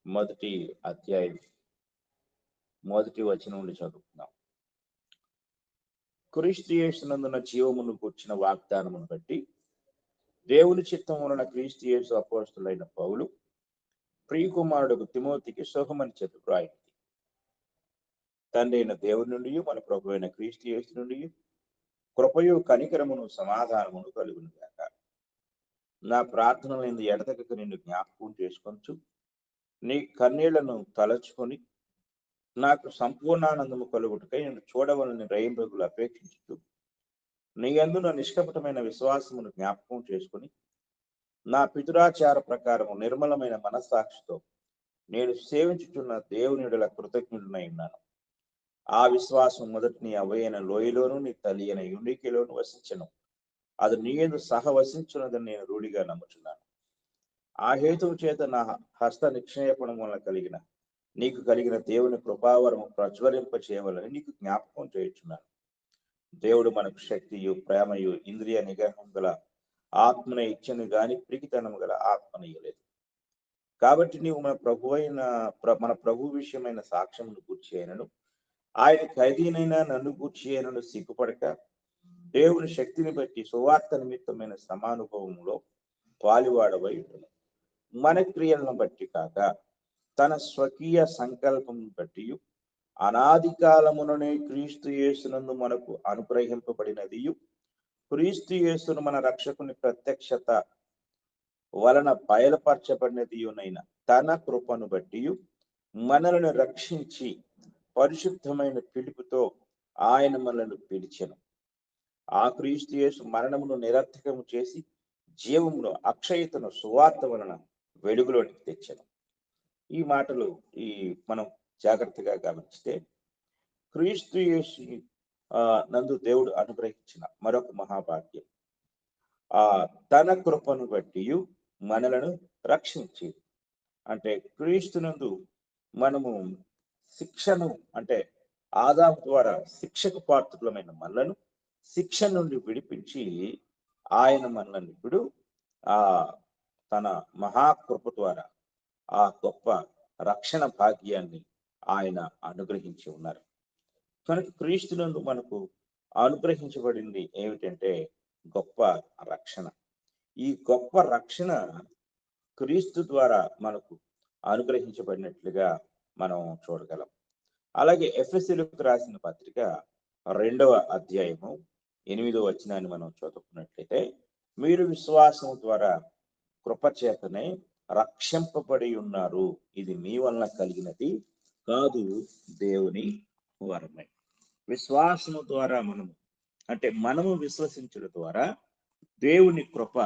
1వ అధ్యాయం 1వ వచనం నుండి చదువుకుందాం. క్రీస్తు యేసునందున జీవమును కూర్చిన వాగ్దానమును బట్టి దేవుని చిత్తం వలన క్రీస్తు యేసు అపోస్తలుడైన పౌలు ప్రియకుమారుడు తిమోతికి శుభమని చెప్పి వ్రాయింది. తండ్రి అయిన దేవుని నుండి మన ప్రభు అయిన క్రీస్తు యేసు నుండి కృపయు కనికరమును సమాధానమును కలుగును గాక. నా ప్రార్థనలైంది ఎడతెగక నిన్ను జ్ఞాపకం చేసుకొనుచు నీ కన్నీళ్లను తలచుకొని నాకు సంపూర్ణానందము కలుగుటకై నేను చూడవలని రైంబగులు అపేక్షించుతూ నీ యందు నా నిష్కపటమైన విశ్వాసమును జ్ఞాపకం చేసుకుని నా పితురాచార ప్రకారము నిర్మలమైన మనస్సాక్షితో నేను సేవించుచున్న దేవుని యెడల కృతజ్ఞుడనై ఉన్నాను. ఆ విశ్వాసం మొదటి నీ అవ్వైన లోయలోను నీ తల్లి అయిన యునికిలోను వసించను. అది నీ యందు సహవసించున్నదని నేను రూఢిగా నమ్ముచున్నాను. ఆ హేతువు చేత నా హస్త నిక్షేపణం వలన నీకు కలిగిన దేవుని కృపావరము ప్రజ్వలింప చేయవలని నీకు జ్ఞాపకం చేయుచున్నాను. దేవుడు మనకు శక్తియు ప్రేమయు ఇంద్రియ నిగ్రహం గల ఆత్మన ఇచ్చను గాని పిరికితనం గల ఆత్మన ఇయ్యలేదు. కాబట్టి నీవు మన ప్రభు విషయమైన సాక్ష్యమును గూర్చి అయినను ఆయన ఖైదీనైనా నన్ను గూర్చి అయినను సిగ్గుపడక దేవుని శక్తిని బట్టి సువార్త నిమిత్తమైన సమానుభవంలో పాలివాడవై ఉండును. మన క్రియలను బట్టి కాక తన స్వకీయ సంకల్పం బట్టి అనాది కాలముననే క్రీస్తు యేసునందు మనకు అనుగ్రహింపబడినదియు క్రీస్తు యేసును మన రక్షకుని ప్రత్యక్షత వలన బయలుపరచబడినదియునైన తన కృపను బట్టి మనలను రక్షించి పరిశుద్ధమైన పిలుపుతో ఆయన మనలను పిలిచెను. ఆ క్రీస్తు యేసు మరణమును నిరర్థకము చేసి జీవమును అక్షయతను సువార్త వలన వెలుగులోనికి తెచ్చెను. ఈ మాటలు మనం జాగ్రత్తగా గమనిస్తే క్రీస్తు యేసు నందు దేవుడు అనుగ్రహించిన మరొక మహాభాగ్యం తన కృపను బట్టి మనలను రక్షించి, అంటే క్రీస్తునందు మనము శిక్షను, అంటే ఆదాము ద్వారా శిక్షకు పాత్రులమైన మనలను శిక్ష నుండి విడిపించి ఆయన మనల్ని ఇప్పుడు తన మహాకృప ద్వారా ఆ గొప్ప రక్షణ భాగ్యాన్ని ఆయన అనుగ్రహించి ఉన్నారు. కనుక క్రీస్తునందు మనకు అనుగ్రహించబడింది ఏమిటంటే గొప్ప రక్షణ. ఈ గొప్ప రక్షణ క్రీస్తు ద్వారా మనకు అనుగ్రహించబడినట్లుగా మనం చూడగలం. అలాగే ఎఫెసీయులకు రాసిన పత్రిక 2వ అధ్యాయము 8వ వచనాన్ని మనం చదువుకున్నట్లయితే, మీరు విశ్వాసం ద్వారా కృపచేతనే రక్షింపబడి ఉన్నారు, ఇది మీ వలన కలిగినది కాదు, దేవుని వరమే. విశ్వాసము ద్వారా మనము విశ్వసించడం ద్వారా దేవుని కృప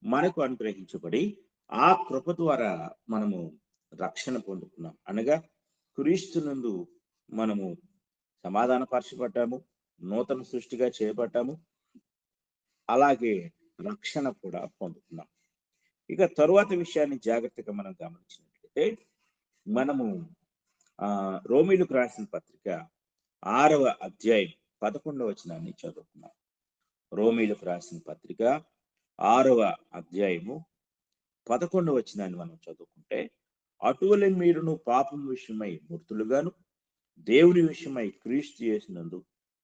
మనకు అనుగ్రహించబడి ఆ కృప ద్వారా మనము రక్షణ పొందుతున్నాం. అనగా క్రీస్తునందు మనము సమాధానపరచబడ్డాము, నూతన సృష్టిగా చేయబడ్డాము, అలాగే రక్షణ కూడా పొందుతున్నాం. ఇక తరువాత విషయాన్ని జాగ్రత్తగా మనం గమనించినట్లయితే మనము రోమీయులకు రాసిన పత్రిక 6వ అధ్యాయం 11వ వచనాన్ని చదువుకున్నాం. రోమీయులకు రాసిన పత్రిక 6వ అధ్యాయము 11వ వచనాన్ని మనం చదువుకుంటే, అటువలే మీరును పాపం విషయమై మృతులుగాను దేవుని విషయమై క్రీస్తు యేసునందు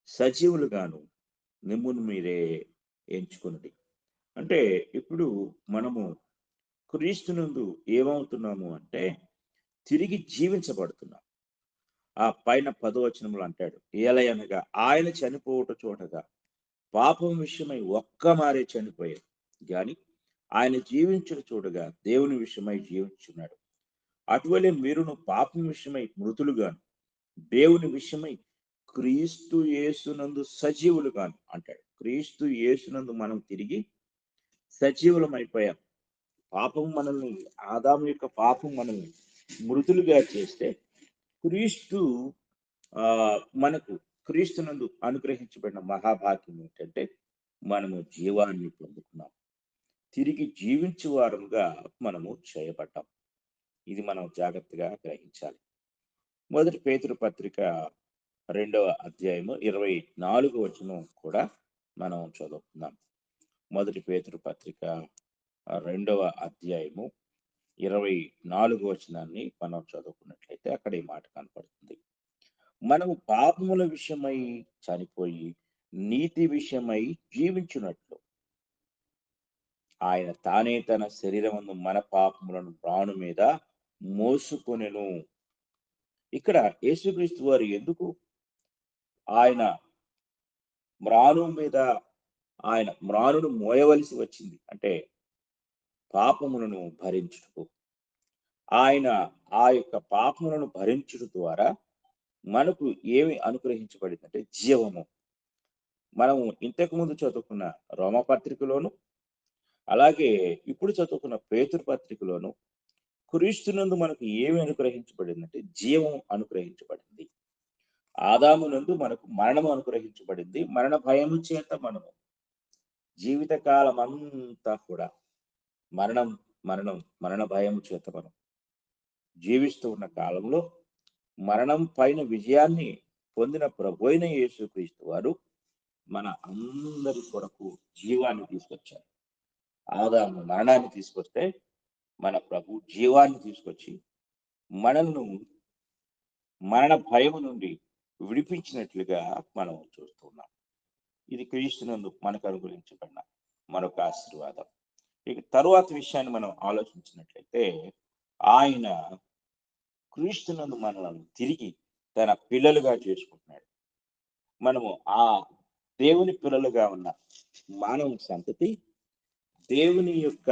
సజీవులుగాను మిమ్మును మీరే ఎంచుకున్నది. అంటే ఇప్పుడు మనము క్రీస్తునందు ఏమవుతున్నాము అంటే తిరిగి జీవించబడుతున్నాం. ఆ పైన 10వ వచనంలో అంటాడు, ఏలయనగా ఆయన చనిపోవుట చూడగా పాపం విషయమై ఒక్క మారే చనిపోయాడు గాని ఆయన జీవించుట చూడగా దేవుని విషయమై జీవించున్నాడు. అటువలే మీరును పాపం విషయమై మృతులుగాను దేవుని విషయమై క్రీస్తు యేసునందు సజీవులుగాను అంటాడు. క్రీస్తు యేసునందు మనం తిరిగి సజీవులం అయిపోయాం. పాపం మనల్ని, ఆదాము యొక్క పాపం మనల్ని మృతులుగా చేస్తే క్రీస్తు మనకు క్రీస్తునందు అనుగ్రహించబడిన మహాభాగ్యం ఏంటంటే మనము జీవాన్ని పొందుకున్నాం. తిరిగి జీవించే వారముగా మనము చేయబడ్డాం. ఇది మనం జాగ్రత్తగా గ్రహించాలి. మొదటి పేతురు పత్రిక 2వ అధ్యాయము 24వ వచనం కూడా మనం చదువుకుందాం. మొదటి పేతురు పత్రిక 2వ అధ్యాయము 24వ వచనాన్ని మనం చదువుకున్నట్లయితే అక్కడ ఈ మాట కనపడుతుంది. మనము పాపముల విషయమై చనిపోయి నీతి విషయమై జీవించున్నట్లు ఆయన తానే తన శరీరమందు మన పాపములను ప్రాణు మీద మోసుకొనెను. ఇక్కడ యేసుక్రీస్తు వారు ఎందుకు ఆయన మ్రానును మోయవలసి వచ్చింది అంటే పాపములను భరించుటకు. ఆయన ఆ యొక్క పాపములను భరించుట ద్వారా మనకు ఏమి అనుగ్రహించబడిందంటే జీవము. మనము ఇంతకు ముందు చదువుకున్న రోమపత్రికలోను అలాగే ఇప్పుడు చదువుకున్న పేతురు పత్రికలోను క్రీస్తునందు మనకు ఏమి అనుగ్రహించబడిందంటే జీవం అనుగ్రహించబడింది. ఆదామునందు మనకు మరణము అనుగ్రహించబడింది. మరణ భయము చేత మనము జీవితకాలం అంతా కూడా మరణ భయము చేత మనం జీవిస్తూ ఉన్న కాలంలో మరణం పైన విజయాన్ని పొందిన ప్రభువైన యేసుక్రీస్తు వారు మన అందరి కొరకు జీవాన్ని తీసుకొచ్చారు. ఆదాము మరణాన్ని తీసుకొస్తే మన ప్రభు జీవాన్ని తీసుకొచ్చి మనల్ని మరణ భయము నుండి విడిపించినట్లుగా మనం చూస్తున్నాం. ఇది క్రీస్తునందు మనకు అనుగ్రహించబడిన మరొక ఆశీర్వాదం. ఇక తరువాత విషయాన్ని మనం ఆలోచించినట్లయితే ఆయన క్రీస్తునందు మనల్ని తిరిగి తన పిల్లలుగా చేసుకుంటున్నాడు. మనము ఆ దేవుని పిల్లలుగా ఉన్న మానవ సంతతి దేవుని యొక్క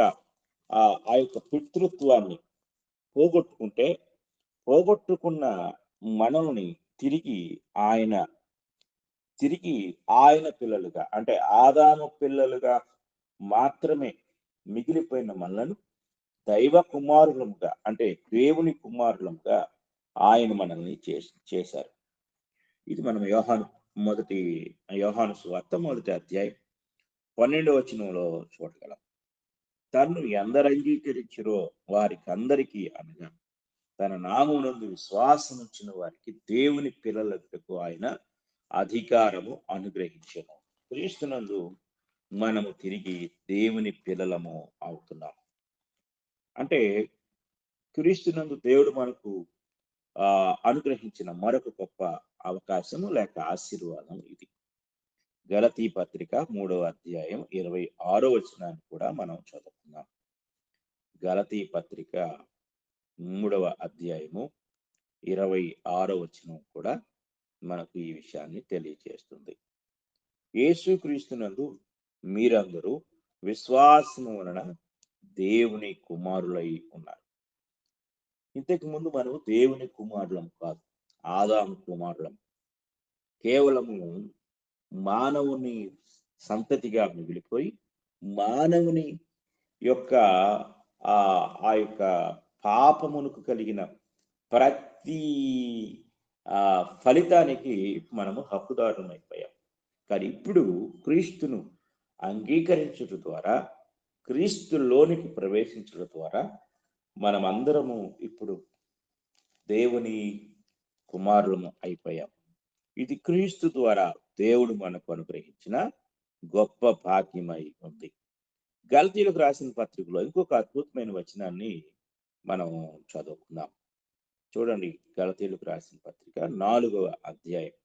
ఆ యొక్క పితృత్వాన్ని పోగొట్టుకున్న మనల్ని తిరిగి ఆయన పిల్లలుగా అంటే ఆదాము పిల్లలుగా మాత్రమే మిగిలిపోయిన మనలను దైవ కుమారులముగా అంటే దేవుని కుమారులముగా ఆయన మనల్ని చేశారు. ఇది మనం యోహాను సువార్త 1వ అధ్యాయం 12వ వచనంలో చూడగలం. తన్ను ఎందరు అంగీకరించిరో వారికి అందరికీ అనగా తన నామమునందు విశ్వాసం ఉంచిన వారికి దేవుని పిల్లలకు ఆయన అధికారము అనుగ్రహించెను. క్రీస్తునందు మనము తిరిగి దేవుని పిల్లలము అవుతున్నాం. అంటే క్రీస్తునందు దేవుడు మనకు అనుగ్రహించిన మరొక గొప్ప అవకాశము లేక ఆశీర్వాదం ఇది. గలతీ పత్రిక 3వ అధ్యాయం 26వ వచనాన్ని కూడా మనం చదువుకుందాం. గలతీ పత్రిక 3వ అధ్యాయము 26వ వచనం కూడా మనకు ఈ విషయాన్ని తెలియజేస్తుంది. యేసుక్రీస్తునందు మీరందరూ విశ్వాసము వలన దేవుని కుమారులై ఉన్నారు. ఇంతకు ముందు మనం దేవుని కుమారులం కాదు, ఆదాము కుమారులం. కేవలము మానవుని సంతతిగా మిగిలిపోయి మానవుని యొక్క ఆ యొక్క పాపమునకు కలిగిన ప్రతి ఫలితానికి మనము హక్కుదారులం అయిపోయాం. కానీ ఇప్పుడు క్రీస్తును అంగీకరించడం ద్వారా, క్రీస్తులోనికి ప్రవేశించడం ద్వారా మనం అందరము ఇప్పుడు దేవుని కుమారులము అయిపోయాం. ఇది క్రీస్తు ద్వారా దేవుడు మనకు అనుగ్రహించిన గొప్ప భాగ్యమై ఉంది. గలతీయులకు రాసిన పత్రికలో ఇంకొక అద్భుతమైన వచనాన్ని మనం చదువుకుందాం. చూడండి, గలతీయులకు రాసిన పత్రిక 4వ అధ్యాయం.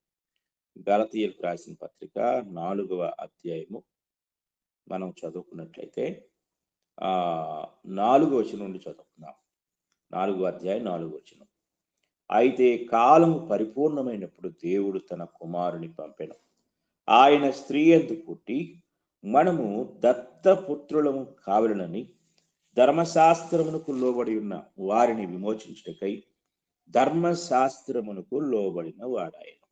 గలతీయులకు రాసిన పత్రిక 4వ అధ్యాయము మనం చదువుకున్నట్లయితే 4వ వచనం నుండి చదువుకుందాం. 4వ అధ్యాయం 4వ వచనం. అయితే కాలము పరిపూర్ణమైనప్పుడు దేవుడు తన కుమారుని పంపెను. ఆయన స్త్రీ యందు పుట్టి మనము దత్తపుత్రులము కావలనని ధర్మశాస్త్రమునకు లోబడి ఉన్న వారిని విమోచించుటకై ధర్మశాస్త్రమునకు లోబడిన వాడాయను.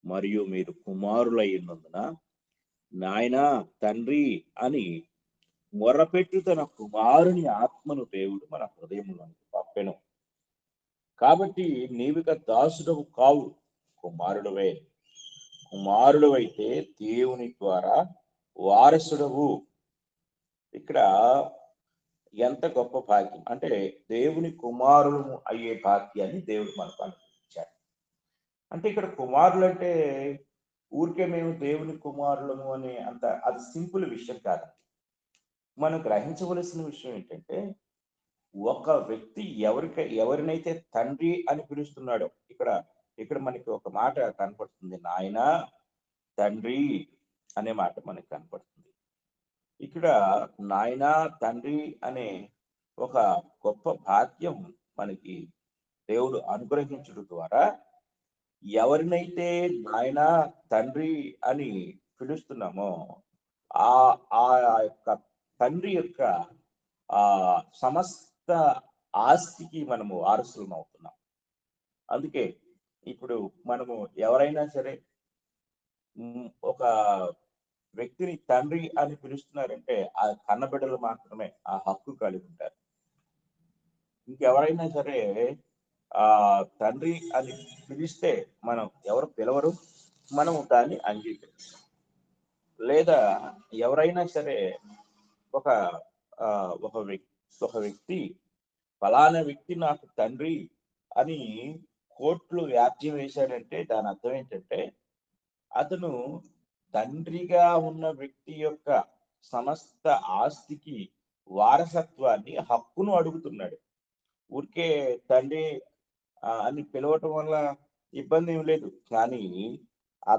మరియు మీరు కుమారులైనందున నాయనా తండ్రి అని మొర్రపెట్టు తన కుమారుని ఆత్మను దేవుడు మన హృదయములోనికి పంపెను. కాబట్టి నీవిక దాసుడవు కావు, కుమారుడవే. కుమారుడవైతే దేవుని ద్వారా వారసుడవు. ఇక్కడ ఎంత గొప్ప భాగ్యం అంటే దేవుని కుమారులు అయ్యే భాగ్యాన్ని దేవుడు మనకు అనుగ్రహించాడు. అంటే ఇక్కడ కుమారులు అంటే ఊరికే మేము దేవుని కుమారులము అనే అంత అది సింపుల్ విషయం కాదు. మనం గ్రహించవలసిన విషయం ఏంటంటే ఒక వ్యక్తి ఎవరినైతే తండ్రి అని పిలుస్తున్నాడో ఇక్కడ మనకి ఒక మాట కనపడుతుంది, నాయన తండ్రి అనే మాట మనకి కనపడుతుంది. ఇక్కడ నాయన తండ్రి అనే ఒక గొప్ప భాగ్యం మనకి దేవుడు అనుగ్రహించడం ద్వారా ఎవరినైతే నాయన తండ్రి అని పిలుస్తున్నామో ఆ ఆ యొక్క తండ్రి యొక్క ఆ సమస్త ఆస్తికి మనము వారసులం అవుతున్నాం. అందుకే ఇప్పుడు మనము ఎవరైనా సరే ఒక వ్యక్తిని తండ్రి అని పిలుస్తున్నారంటే ఆ కన్నబిడ్డలు మాత్రమే ఆ హక్కు కలిగి ఉంటారు. ఇంకెవరైనా సరే ఆ తండ్రి అని పిలిస్తే మనం ఎవరు పిలవరు, మనం దాన్ని అంగీకరిస్తాం. లేదా ఎవరైనా సరే ఒక వ్యక్తి ఫలానా వ్యక్తి నాకు తండ్రి అని కోర్టులో వ్యాజ్యం వేశాడంటే దాని అర్థం ఏంటంటే అతను తండ్రిగా ఉన్న వ్యక్తి యొక్క సమస్త ఆస్తికి వారసత్వాన్ని హక్కును అడుగుతున్నాడు. ఊరికే తండ్రి అని పిలవటం వల్ల ఇబ్బంది ఏం లేదు, కానీ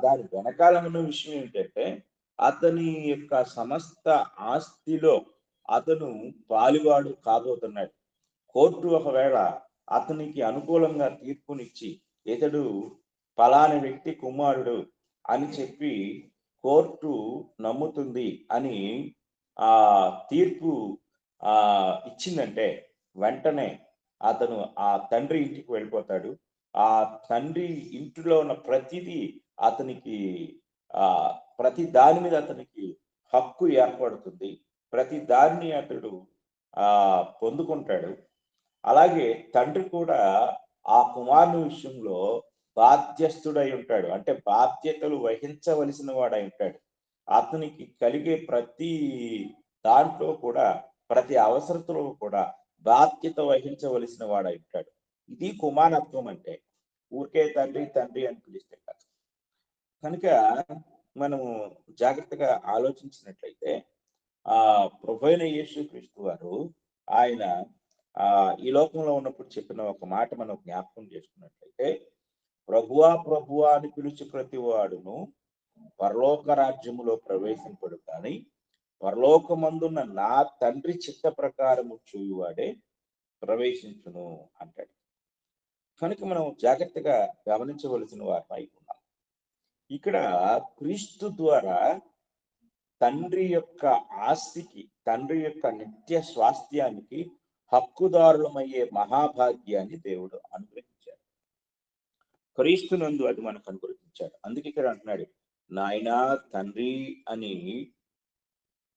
దాని వెనకాల ఉన్న విషయం ఏంటంటే అతని యొక్క సమస్త ఆస్తిలో అతను పాలువాడు కాబోతున్నాడు. కోర్టు ఒకవేళ అతనికి అనుకూలంగా తీర్పునిచ్చి ఇతడు ఫలాని వ్యక్తి కుమారుడు అని చెప్పి కోర్టు నమ్ముతుంది అని ఆ తీర్పు ఇచ్చిందంటే వెంటనే అతను ఆ తండ్రి ఇంటికి వెళ్ళిపోతాడు. ఆ తండ్రి ఇంటిలో ఉన్న ప్రతిదీ అతనికి ప్రతి దాని మీద అతనికి హక్కు ఏర్పడుతుంది. ప్రతి దాన్ని అతడు పొందుకుంటాడు. అలాగే తండ్రి కూడా ఆ కుమారుని విషయంలో బాధ్యస్థుడై ఉంటాడు, అంటే బాధ్యతలు వహించవలసిన వాడై ఉంటాడు. అతనికి కలిగే ప్రతి దాంట్లో కూడా ప్రతి అవసరతలో కూడా బాధ్యత వహించవలసిన వాడై ఉంటాడు. ఇది కుమారత్వం అంటే, ఊరికే తండ్రి తండ్రి అని పిలిస్తే కాదు. కనుక మనము జాగ్రత్తగా ఆలోచించినట్లయితే ప్రభువైన యేసుక్రీస్తు వారు ఆయన ఈ లోకంలో ఉన్నప్పుడు చెప్పిన ఒక మాట మనం జ్ఞాపకం చేసుకున్నట్లయితే, ప్రభువా ప్రభువా అని పిలిచి ప్రతి వాడును పరలోక రాజ్యములో ప్రవేశింపడు కానీ పరలోకమందున్న నా తండ్రి చిత్త ప్రకారము చేయువాడే ప్రవేశించును అంటాడు. కనుక మనం జాగ్రత్తగా గమనించవలసిన వారమై ఉన్నాం. ఇక్కడ క్రీస్తు ద్వారా తండ్రి యొక్క ఆస్తికి, తండ్రి యొక్క నిత్య స్వాస్థ్యానికి హక్కుదారులమయ్యే మహాభాగ్యాన్ని దేవుడు అనుగ్రహించాడు. క్రీస్తునందు అది మనకు అనుగ్రహించాడు. అందుకే ఇక్కడ అంటున్నాడు, నాయనా తండ్రి అని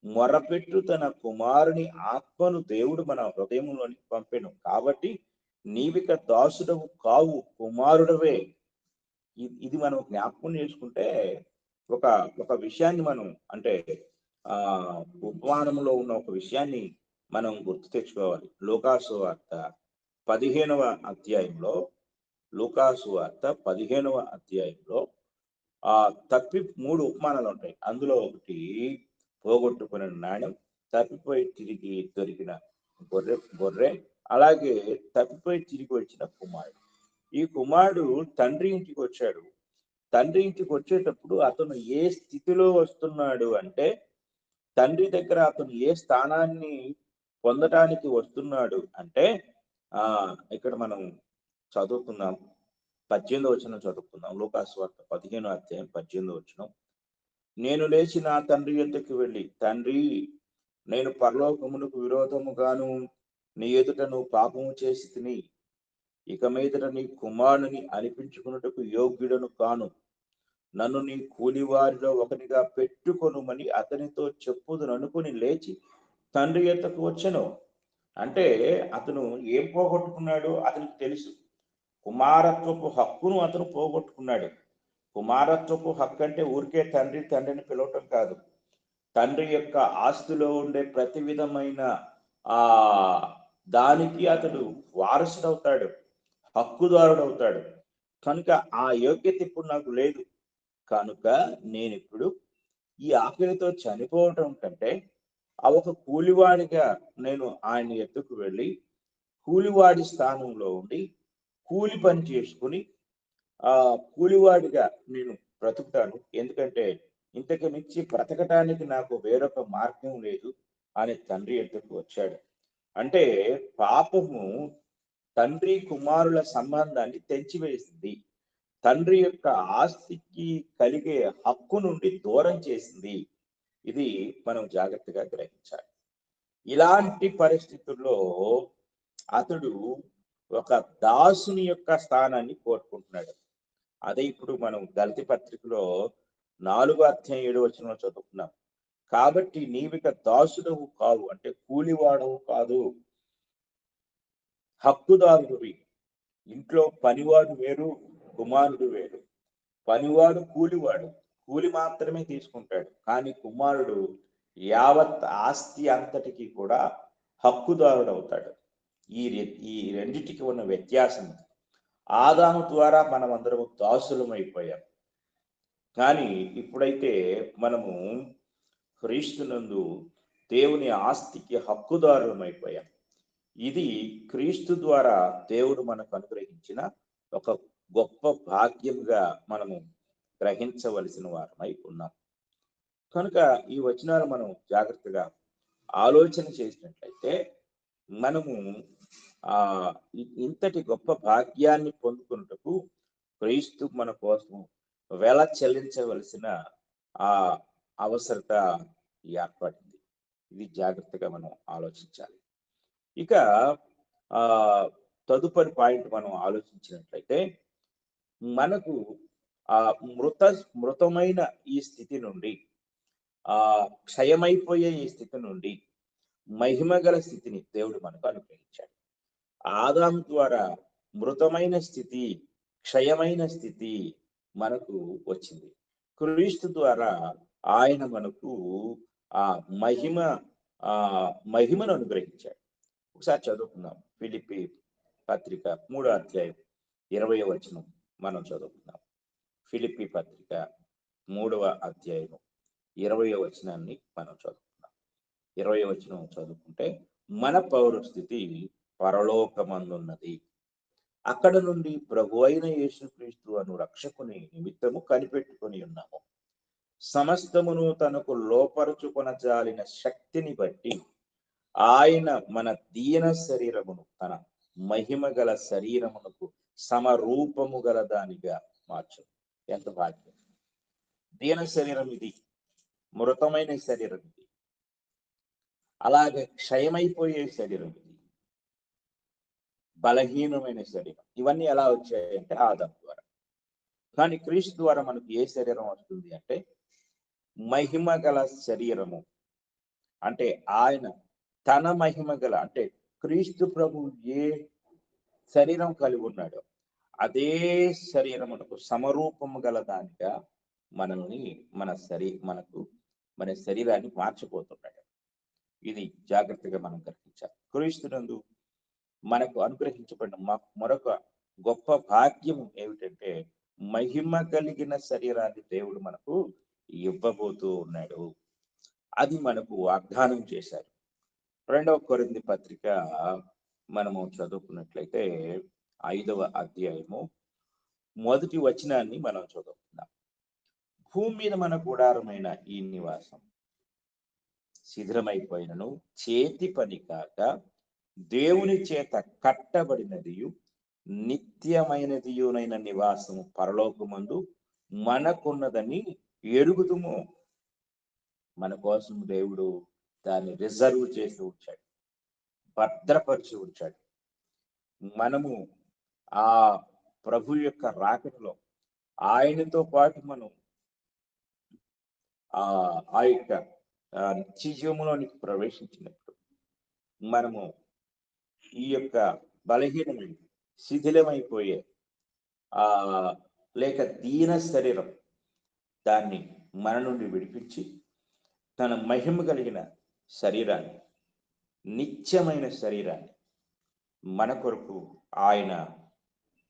మొరపెట్టు తన కుమారుని ఆత్మను దేవుడు మన హృదయంలోనికి పంపెను. కాబట్టి నీవిక దాసుడవు కావు, కుమారుడవే. ఇది మనం జ్ఞాపకం చేసుకుంటే ఒక విషయాన్ని మనం అంటే ఉపమానంలో ఉన్న ఒక విషయాన్ని మనం గుర్తు తెచ్చుకోవాలి. లూకాసు వార్త 15వ అధ్యాయంలో లూకాసు వార్త 15వ అధ్యాయంలో తప్పి 3 ఉపమానాలు ఉంటాయి. అందులో ఒకటి పోగొట్టుకున్న నాణ్యం, తప్పిపోయి తిరిగి దొరికిన గొర్రె, అలాగే తప్పిపోయి తిరిగి వచ్చిన కుమారుడు. ఈ కుమారుడు తండ్రి ఇంటికి వచ్చాడు. తండ్రి ఇంటికి వచ్చేటప్పుడు అతను ఏ స్థితిలో వస్తున్నాడు అంటే, తండ్రి దగ్గర అతను ఏ స్థానాన్ని పొందటానికి వస్తున్నాడు అంటే ఇక్కడ మనం చదువుకుందాం, 18వ వచనం చదువుకుందాం. లూకాసు వార్త 15వ అధ్యాయం 18వ వచనం. నేను లేచి నా తండ్రి యొద్దకు వెళ్ళి, తండ్రి, నేను పరలోకమునకు విరోధముగాను నీ ఎదుట నువ్వు పాపము చేసి తిని, ఇక మీదట నీ కుమారుని అనిపించుకున్నట్టుకు యోగ్యుడను కాను, నన్ను నీ కూలివారిలో ఒకనిగా పెట్టుకొనుమని అతనితో చెప్పుదును అనుకుని లేచి తండ్రి యొద్దకు వచ్చెను. అంటే అతను ఏం పోగొట్టుకున్నాడు అతనికి తెలుసు. కుమారత్వపు హక్కును అతను పోగొట్టుకున్నాడు. కుమారత్వపు హక్కు అంటే ఊరికే తండ్రిని పిలవటం కాదు. తండ్రి యొక్క ఆస్తిలో ఉండే ప్రతి విధమైన ఆ దానికి అతడు వారసుడవుతాడు, హక్కుదారుడవుతాడు. కనుక ఆ యోగ్యత ఇప్పుడు నాకు లేదు. కనుక నేను ఇప్పుడు ఈ ఆకలితో చనిపోవటం కంటే ఒక కూలివాడిగా నేను ఆయన ఎత్తుకు వెళ్ళి కూలివాడి స్థానంలో ఉండి కూలి పని చేసుకుని కూలివాడిగా నేను బ్రతుకుతాను. ఎందుకంటే ఇంతకు మించి బ్రతకటానికి నాకు వేరొక మార్గం లేదు అని తండ్రి ఎద్దుకు వచ్చాడు. అంటే పాపము తండ్రి కుమారుల సంబంధాన్ని తెంచివేసింది. తండ్రి యొక్క ఆస్తికి కలిగే హక్కు నుండి దూరం చేసింది. ఇది మనం జాగ్రత్తగా గ్రహించాలి. ఇలాంటి పరిస్థితుల్లో అతడు ఒక దాసుని యొక్క స్థానాన్ని కోరుకుంటున్నాడు. అదే ఇప్పుడు మనం గలతీ పత్రికలో 4:7 చదువుకున్నాం. కాబట్టి నీవిక దాసుడవు కావు, అంటే కూలివాడవు కాదు, హక్కుదారుడివి. ఇంట్లో పనివాడు వేరు, కుమారుడు వేరు. పనివాడు కూలి మాత్రమే తీసుకుంటాడు. కానీ కుమారుడు యావత్ ఆస్తి అంతటికి కూడా హక్కుదారుడు అవుతాడు. ఈ రెండిటికి ఉన్న వ్యత్యాసం. ఆదాము ద్వారా మనం అందరం దాసులం అయిపోయాం. కానీ ఇప్పుడైతే మనము క్రీస్తునందు దేవుని ఆస్తికి హక్కుదారులం అయిపోయాం. ఇది క్రీస్తు ద్వారా దేవుడు మనకు అనుగ్రహించిన ఒక గొప్ప భాగ్యంగా మనము గ్రహించవలసిన వారమై ఉన్నాం. కనుక ఈ వచనాలు మనం జాగ్రత్తగా ఆలోచన చేసినట్లయితే మనము ఇంతటి గొప్ప భాగ్యాన్ని పొందుకున్నటకు క్రీస్తు మన కోసం వెల చెల్లించవలసిన అవసరత ఏర్పడింది. ఇది జాగ్రత్తగా మనం ఆలోచించాలి. ఇక తదుపరి పాయింట్ మనం ఆలోచించినట్లయితే మనకు మృతమైన ఈ స్థితి నుండి, క్షయమైపోయే ఈ స్థితి నుండి మహిమగల స్థితిని దేవుడు మనకు అనుగ్రహించాడు. ఆదాము ద్వారా మృతమైన స్థితి, క్షయమైన స్థితి మనకు వచ్చింది. క్రీస్తు ద్వారా ఆయన మనకు మహిమను అనుగ్రహించాడు. ఒకసారి చదువుకుందాం. ఫిలిప్పీ పత్రిక 3:20 మనం చదువుకుందాం. ఫిలిప్పీ పత్రిక 3:20 మనం చదువుకుందాం. 20 చదువుకుంటే, మన పౌరస్థితి పరలోకమందున్నది, అక్కడ నుండి ప్రభు అయిన యేసుక్రీస్తు అను రక్షకుని నిమిత్తము కనిపెట్టుకొని ఉన్నాము. సమస్తమును తనకు లోపరుచుకొనజాలిన శక్తిని బట్టి ఆయన మన దీన శరీరమును తన మహిమ గల శరీరమునకు సమరూపము గల దానిగా మార్చు. ఎంత భాగ్యం! దీన శరీరం ఇది, మృతమైన శరీరం ఇది, అలాగే క్షయమైపోయే శరీరం ఇది, బలహీనమైన శరీరం. ఇవన్నీ ఎలా వచ్చాయంటే ఆదాము ద్వారా. కానీ క్రీస్తు ద్వారా మనకు ఏ శరీరం వస్తుంది అంటే మహిమ గల శరీరము. అంటే ఆయన తన మహిమ గల, అంటే క్రీస్తు ప్రభు ఏ శరీరం కలిగి ఉన్నాడో అదే శరీరమునకు సమరూపము గల దానిగా మనల్ని మన శరీరాన్ని మార్చిపోతున్నాడు. ఇది జాగ్రత్తగా మనం గ్రహించాలి. క్రీస్తునందు మనకు అనుగ్రహించబడిన మరొక గొప్ప భాగ్యం ఏమిటంటే మహిమ కలిగిన శరీరాన్ని దేవుడు మనకు ఇవ్వబోతూ ఉన్నాడు. అది మనకు వాగ్దానం చేశారు. 2వ కొరింథీ పత్రిక మనము చదువుకున్నట్లయితే 5వ అధ్యాయము 1వ వచనాన్ని మనం చదువుకుందాం. భూమి మీద మన గుడారమైన ఈ నివాసం శిథిలమైపోయినను చేతి పని కాక దేవుని చేత కట్టబడినదియు నిత్యమైనదియునైన నివాసము పరలోకమందు మనకున్నదని ఎరుగుదుము. మన కోసం దేవుడు దాన్ని రిజర్వ్ చేసి ఉంచాడు, భద్రపరిచి ఉంచాడు. మనము ఆ ప్రభు యొక్క రాకడలో ఆయనతో పాటు మనం ఆ యొక్క నిత్యజీవములోనికి ప్రవేశించినప్పుడు మనము ఈ యొక్క బలహీనమైన, శిథిలమైపోయే లేక దీన శరీరం దాన్ని మన నుండి విడిపించి తన మహిమ కలిగిన శరీరాన్ని, నిత్యమైన శరీరాన్ని మన కొరకు ఆయన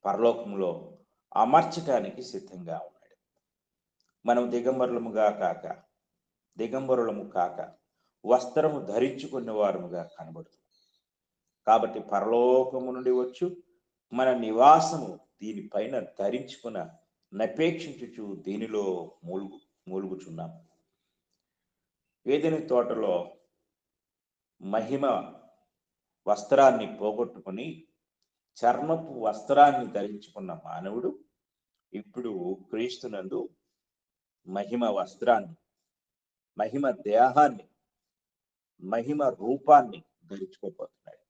పరలోకంలో అమర్చటానికి సిద్ధంగా ఉన్నాడు. మనం దిగంబరులము కాక వస్త్రము ధరించుకున్న వారముగా కనబడుతుంది. కాబట్టి పరలోకము నుండి వచ్చు మన నివాసము దీనిపైన ధరించుకున్న నపేక్షించుచు దీనిలో మూలుగుచున్నాం. ఏదెను తోటలో మహిమ వస్త్రాన్ని పోగొట్టుకుని చర్మపు వస్త్రాన్ని ధరించుకున్న మానవుడు ఇప్పుడు క్రీస్తునందు మహిమ వస్త్రాన్ని, మహిమ దేహాన్ని, మహిమ రూపాన్ని ధరించుకోబోతున్నాడు.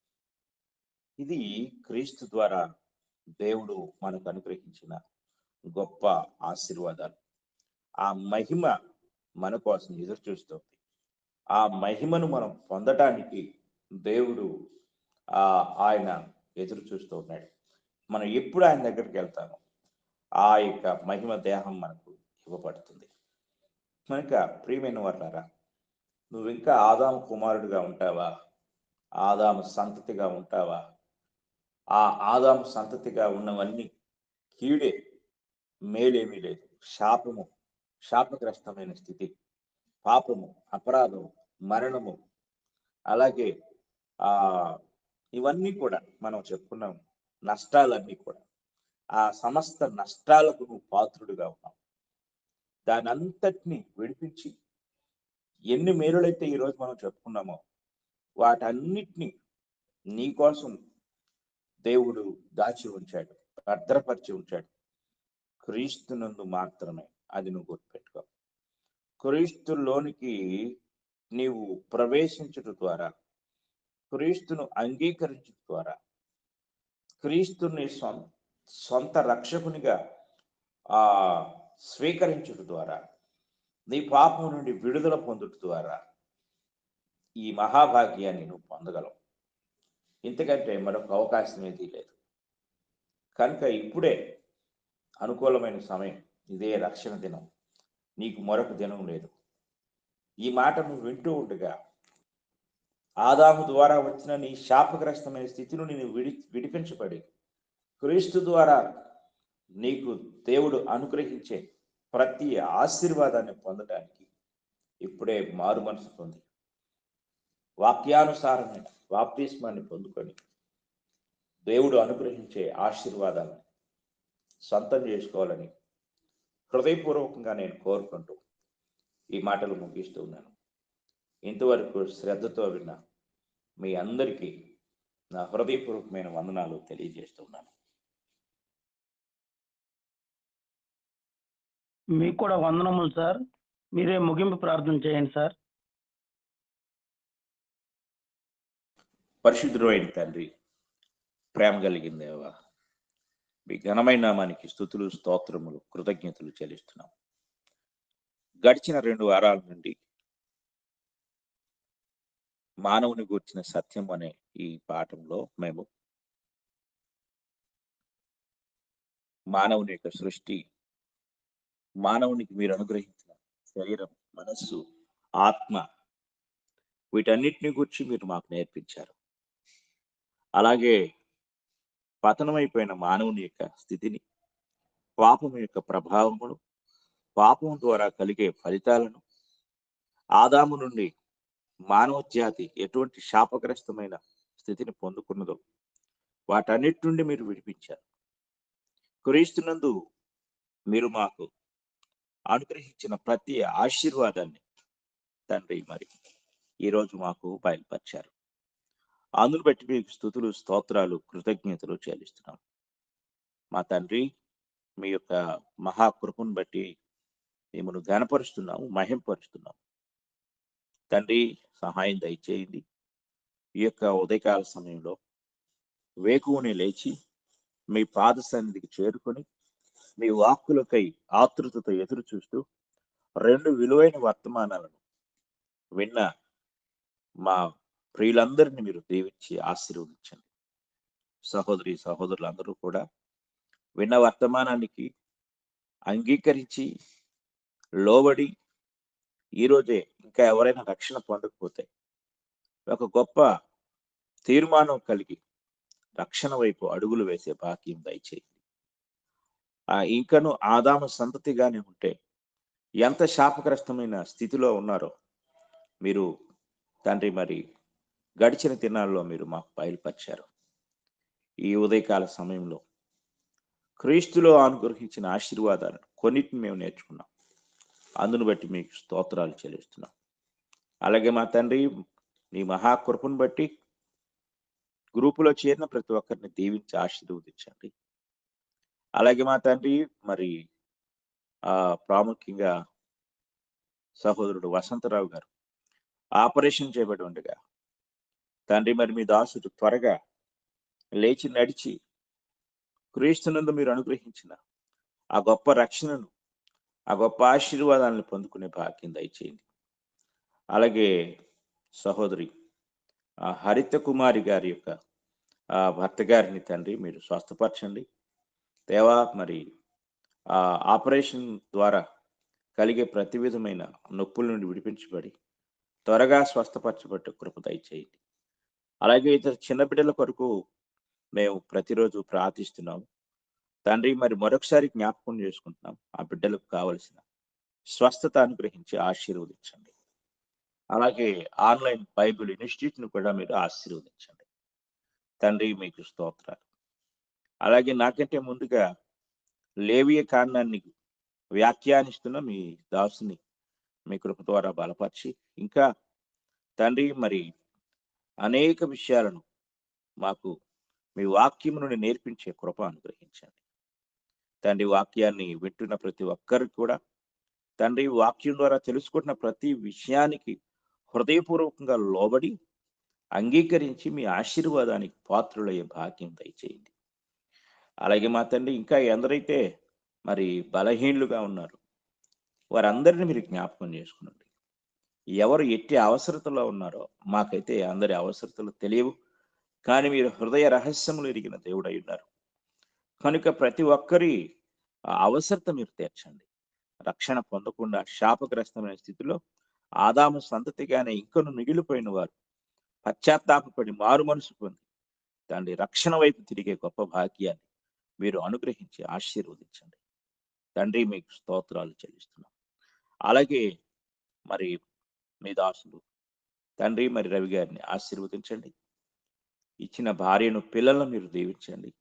ఇది క్రీస్తు ద్వారా దేవుడు మనకు అనుగ్రహించిన గొప్ప ఆశీర్వాదాలు. ఆ మహిమ మన కోసం ఎదురు చూస్తుంది. ఆ మహిమను మనం పొందటానికి దేవుడు ఆయన ఎదురు చూస్తూ ఉన్నాడు. మనం ఎప్పుడు ఆయన దగ్గరికి వెళ్తామో ఆ యొక్క మహిమ దేహం మనకు ఇవ్వబడుతుంది. కనుక ప్రియమైన వారులారా, నువ్వు ఇంకా ఆదాము కుమారుడిగా ఉంటావా? ఆదాము సంతతిగా ఉంటావా? ఆ ఆదాము సంతతిగా ఉన్నవన్నీ కీడే, మేలేమీ లేదు. శాపగ్రస్తమైన స్థితి, పాపము, అపరాధం, మరణము, అలాగే ఇవన్నీ కూడా మనం చెప్పుకున్నాం. నష్టాలన్నీ కూడా, ఆ సమస్త నష్టాలకు నువ్వు పాత్రుడిగా ఉన్నావు. దాని అంతటినీ విడిపించి ఎన్ని మేలులైతే ఈరోజు మనం చెప్పుకున్నామో వాటన్నిటినీ నీ కోసం దేవుడు దాచి ఉంచాడు, భద్రపరిచి ఉంచాడు. క్రీస్తునందు మాత్రమే అది నువ్వు గుర్తుపెట్టుకో. క్రీస్తులోనికి నీవు ప్రవేశించడం ద్వారా, క్రీస్తును అంగీకరించడం ద్వారా, క్రీస్తుని సొంత రక్షకునిగా స్వీకరించడం ద్వారా, నీ పాపం నుండి విడుదల పొందుట ద్వారా ఈ మహాభాగ్యాన్ని నువ్వు పొందగలవు. ఇంతకంటే మరొక అవకాశం ఏదీ లేదు. కనుక ఇప్పుడే అనుకూలమైన సమయం. ఇదే రక్షణ దినం, నీకు మరొక దినం లేదు. ఈ మాట నువ్వు వింటూ ఉండగా ఆదాము ద్వారా వచ్చిన నీ శాపగ్రస్తమైన స్థితి నుండి నువ్వు విడిపించబడి క్రీస్తు ద్వారా నీకు దేవుడు అనుగ్రహించే ప్రతి ఆశీర్వాదాన్ని పొందడానికి ఇప్పుడే మారు మనసు పొంది వాక్యానుసారమైన బాప్తిస్మాన్ని పొందుకొని దేవుడు అనుగ్రహించే ఆశీర్వాదాలను సొంతం చేసుకోవాలని హృదయపూర్వకంగా నేను కోరుకుంటూ ఈ మాటలు ముగిస్తూ ఉన్నాను. ఇంతవరకు శ్రద్ధతో విన్న మీ అందరికీ నా హృదయపూర్వకమైన వందనాలు తెలియజేస్తూ ఉన్నాను. మీకు కూడా వందనములు సార్. మీరే ముగింపు ప్రార్థన చేయండి సార్. పరిశుద్ధుడు అయిన తండ్రి, ప్రేమ కలిగిన దేవా, మీ ఘనమైన నామానికి స్తుతులు, స్తోత్రములు, కృతజ్ఞతలు చెల్లిస్తున్నాం. గడిచిన 2 వారాల నుండి మానవుని గురించిన సత్యం అనే ఈ పాఠంలో మేము మానవుని యొక్క సృష్టి, మానవునికి మీరు అనుగ్రహించిన శరీరం, మనస్సు, ఆత్మ, వీటన్నిటిని గురించి మీరు మాకు నేర్పించారు. అలాగే పతనమైపోయిన మానవుని యొక్క స్థితిని, పాపం యొక్క ప్రభావమును, పాపం ద్వారా కలిగే ఫలితాలను, ఆదాము నుండి మానవ జాతి ఎటువంటి శాపగ్రస్తమైన స్థితిని పొందుకున్నదో వాటన్నిటి నుండి మీరు విడిపించారు. క్రీస్తునందు మీరు మాకు అనుగ్రహించిన ప్రతి ఆశీర్వాదాన్ని తండ్రి మరి ఈరోజు మాకు బయలుపరిచారు. అందును బట్టి మీకు స్తుతులు, స్తోత్రాలు, కృతజ్ఞతలు చెల్లిస్తున్నాం. మా తండ్రి, మీ యొక్క మహాకృపను బట్టి మిమ్మల్ని ఘనపరుస్తున్నాము, మహింపరుస్తున్నాము. తండ్రి, సహాయం దయచేయండి. ఈ యొక్క ఉదయకాల సమయంలో వేకువని లేచి మీ పాద సన్నిధికి చేరుకొని మీ వాక్కులకై ఆతృతతో ఎదురు చూస్తూ 2 విలువైన వర్తమానాలను విన్న మా ప్రియులందరినీ మీరు దీవించి ఆశీర్వదించండి. సహోదరి సహోదరులందరూ కూడా విన్న వర్తమానానికి అంగీకరించి, లోబడి, ఈ రోజే ఇంకా ఎవరైనా రక్షణ పొందకపోతే ఒక గొప్ప తీర్మానం కలిగి రక్షణ వైపు అడుగులు వేసే భాగ్యం దయచేయండి. ఇంకను ఆదాము సంతతిగానే ఉంటే ఎంత శాపగ్రస్తమైన స్థితిలో ఉన్నారో మీరు తండ్రి మరి గడిచిన దినాల్లో మీరు మాకు బయలుపరిచారు. ఈ ఉదయకాల సమయంలో క్రీస్తులో అనుగ్రహించిన ఆశీర్వాదాలను కొన్నిటిని మేము నేర్చుకున్నాం. అందును బట్టి మీకు స్తోత్రాలు చెల్లిస్తున్నాం. అలాగే మా తండ్రి నీ మహాకృపను బట్టి గ్రూపులో చేరిన ప్రతి ఒక్కరిని దీవించి ఆశీర్వదించండి. అలాగే మా తండ్రి మరి ప్రాముఖ్యంగా సహోదరుడు వసంతరావు గారు ఆపరేషన్ చేయబడి ఉండగా తండ్రి మరి మీ దాసుడు త్వరగా లేచి నడిచి క్రీస్తునందు మీరు అనుగ్రహించిన ఆ గొప్ప రక్షణను, ఆ గొప్ప ఆశీర్వాదాలను పొందుకునే భాగ్యం దయచేయండి. అలాగే సహోదరి హరిత కుమారి గారి యొక్క భర్త గారిని తండ్రి మీరు స్వస్థపరచండి దేవా. మరి ఆపరేషన్ ద్వారా కలిగే ప్రతి విధమైన నొప్పుల నుండి విడిపించబడి త్వరగా స్వస్థపరచబట్టు కృప దయచేయండి. అలాగే ఇతర చిన్న బిడ్డల కొరకు మేము ప్రతిరోజు ప్రార్థిస్తున్నాము తండ్రి. మరి మరొకసారి జ్ఞాపకం చేసుకుంటున్నాం, ఆ బిడ్డలకు కావలసిన స్వస్థత అనుగ్రహించి ఆశీర్వదించండి. అలాగే ఆన్లైన్ బైబిల్ ఇన్స్టిట్యూట్ను కూడా మీరు ఆశీర్వదించండి తండ్రి. మీకు స్తోత్రాలు. అలాగే నాకంటే ముందుగా లేవియ కాండాన్ని వ్యాఖ్యానిస్తున్న మీ దాసుని మీ కృప ద్వారా బలపరిచి ఇంకా తండ్రి మరి అనేక విషయాలను మాకు మీ వాక్యం నుండి నేర్పించే కృప అనుగ్రహించండి తండ్రి. వాక్యాన్ని వింటున్న ప్రతి ఒక్కరికి కూడా తండ్రి వాక్యం ద్వారా తెలుసుకుంటున్న ప్రతి విషయానికి హృదయపూర్వకంగా లోబడి అంగీకరించి మీ ఆశీర్వాదానికి పాత్రులయ్యే భాగ్యం దయచేయండి. అలాగే మా తండ్రి ఇంకా ఎందరైతే మరి బలహీనులుగా ఉన్నారు వారందరినీ మీరు జ్ఞాపకం చేసుకునండి. ఎవరు ఎట్టి అవసరతలో ఉన్నారో మాకైతే అందరి అవసరతలు తెలియవు, కానీ మీరు హృదయ రహస్యములు ఎరిగిన దేవుడై ఉన్నారు కనుక ప్రతి ఒక్కరి అవసరత మీరు తీర్చండి. రక్షణ పొందకుండా శాపగ్రస్తమైన స్థితిలో ఆదాము సంతతిగానే ఇంకను మిగిలిపోయిన వారు పశ్చాత్తాపడి మారు మనసు పొంది తండ్రి రక్షణ వైపు తిరిగే గొప్ప భాగ్యాన్ని మీరు అనుగ్రహించి ఆశీర్వదించండి తండ్రి. మీకు స్తోత్రాలు చెల్లిస్తున్నాం. అలాగే మరి మీ దాసులు తండ్రి మరి రవి గారిని ఆశీర్వదించండి. ఇచ్చిన భార్యను పిల్లలను మీరు దీవించండి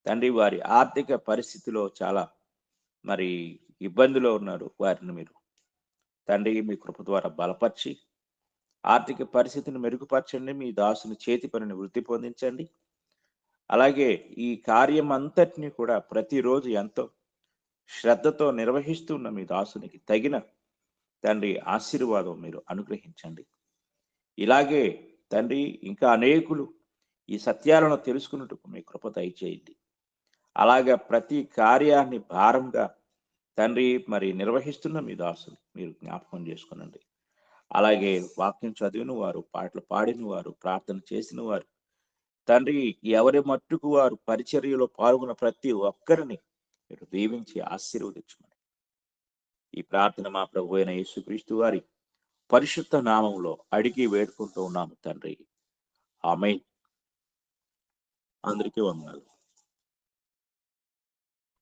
తండ్రి. వారి ఆర్థిక పరిస్థితిలో చాలా మరి ఇబ్బందిలో ఉన్నారు, వారిని మీరు తండ్రి మీ కృప ద్వారా బలపరిచి ఆర్థిక పరిస్థితిని మెరుగుపరచండి. మీ దాసుని చేతి పనిని వృద్ధి పొందించండి. అలాగే ఈ కార్యం అంతటినీ కూడా ప్రతిరోజు ఎంతో శ్రద్ధతో నిర్వహిస్తున్న మీ దాసునికి తగిన తండ్రి ఆశీర్వాదం మీరు అనుగ్రహించండి. ఇలాగే తండ్రి ఇంకా అనేకులు ఈ సత్యాలను తెలుసుకున్నట్టుకు మీ కృప దయచేయండి. అలాగే ప్రతి కార్యాన్ని భారంగా తండ్రి మరి నిర్వహిస్తున్న మీ దాసుని మీరు జ్ఞాపకం చేసుకునండి. అలాగే వాక్యం చదివిన వారు, పాటలు పాడిన వారు, ప్రార్థన చేసిన వారు తండ్రి ఎవరి మట్టుకు వారు పరిచర్యలో పాల్గొన్న ప్రతి ఒక్కరిని మీరు దీవించి ఆశీర్వదించమని ఈ ప్రార్థన మా ప్రభు అయిన యేసుక్రీస్తు వారి పరిశుద్ధ నామంలో అడిగి వేడుకుంటూ ఉన్నాము తండ్రి. ఆమేన్. అందరికీ వందనాలు.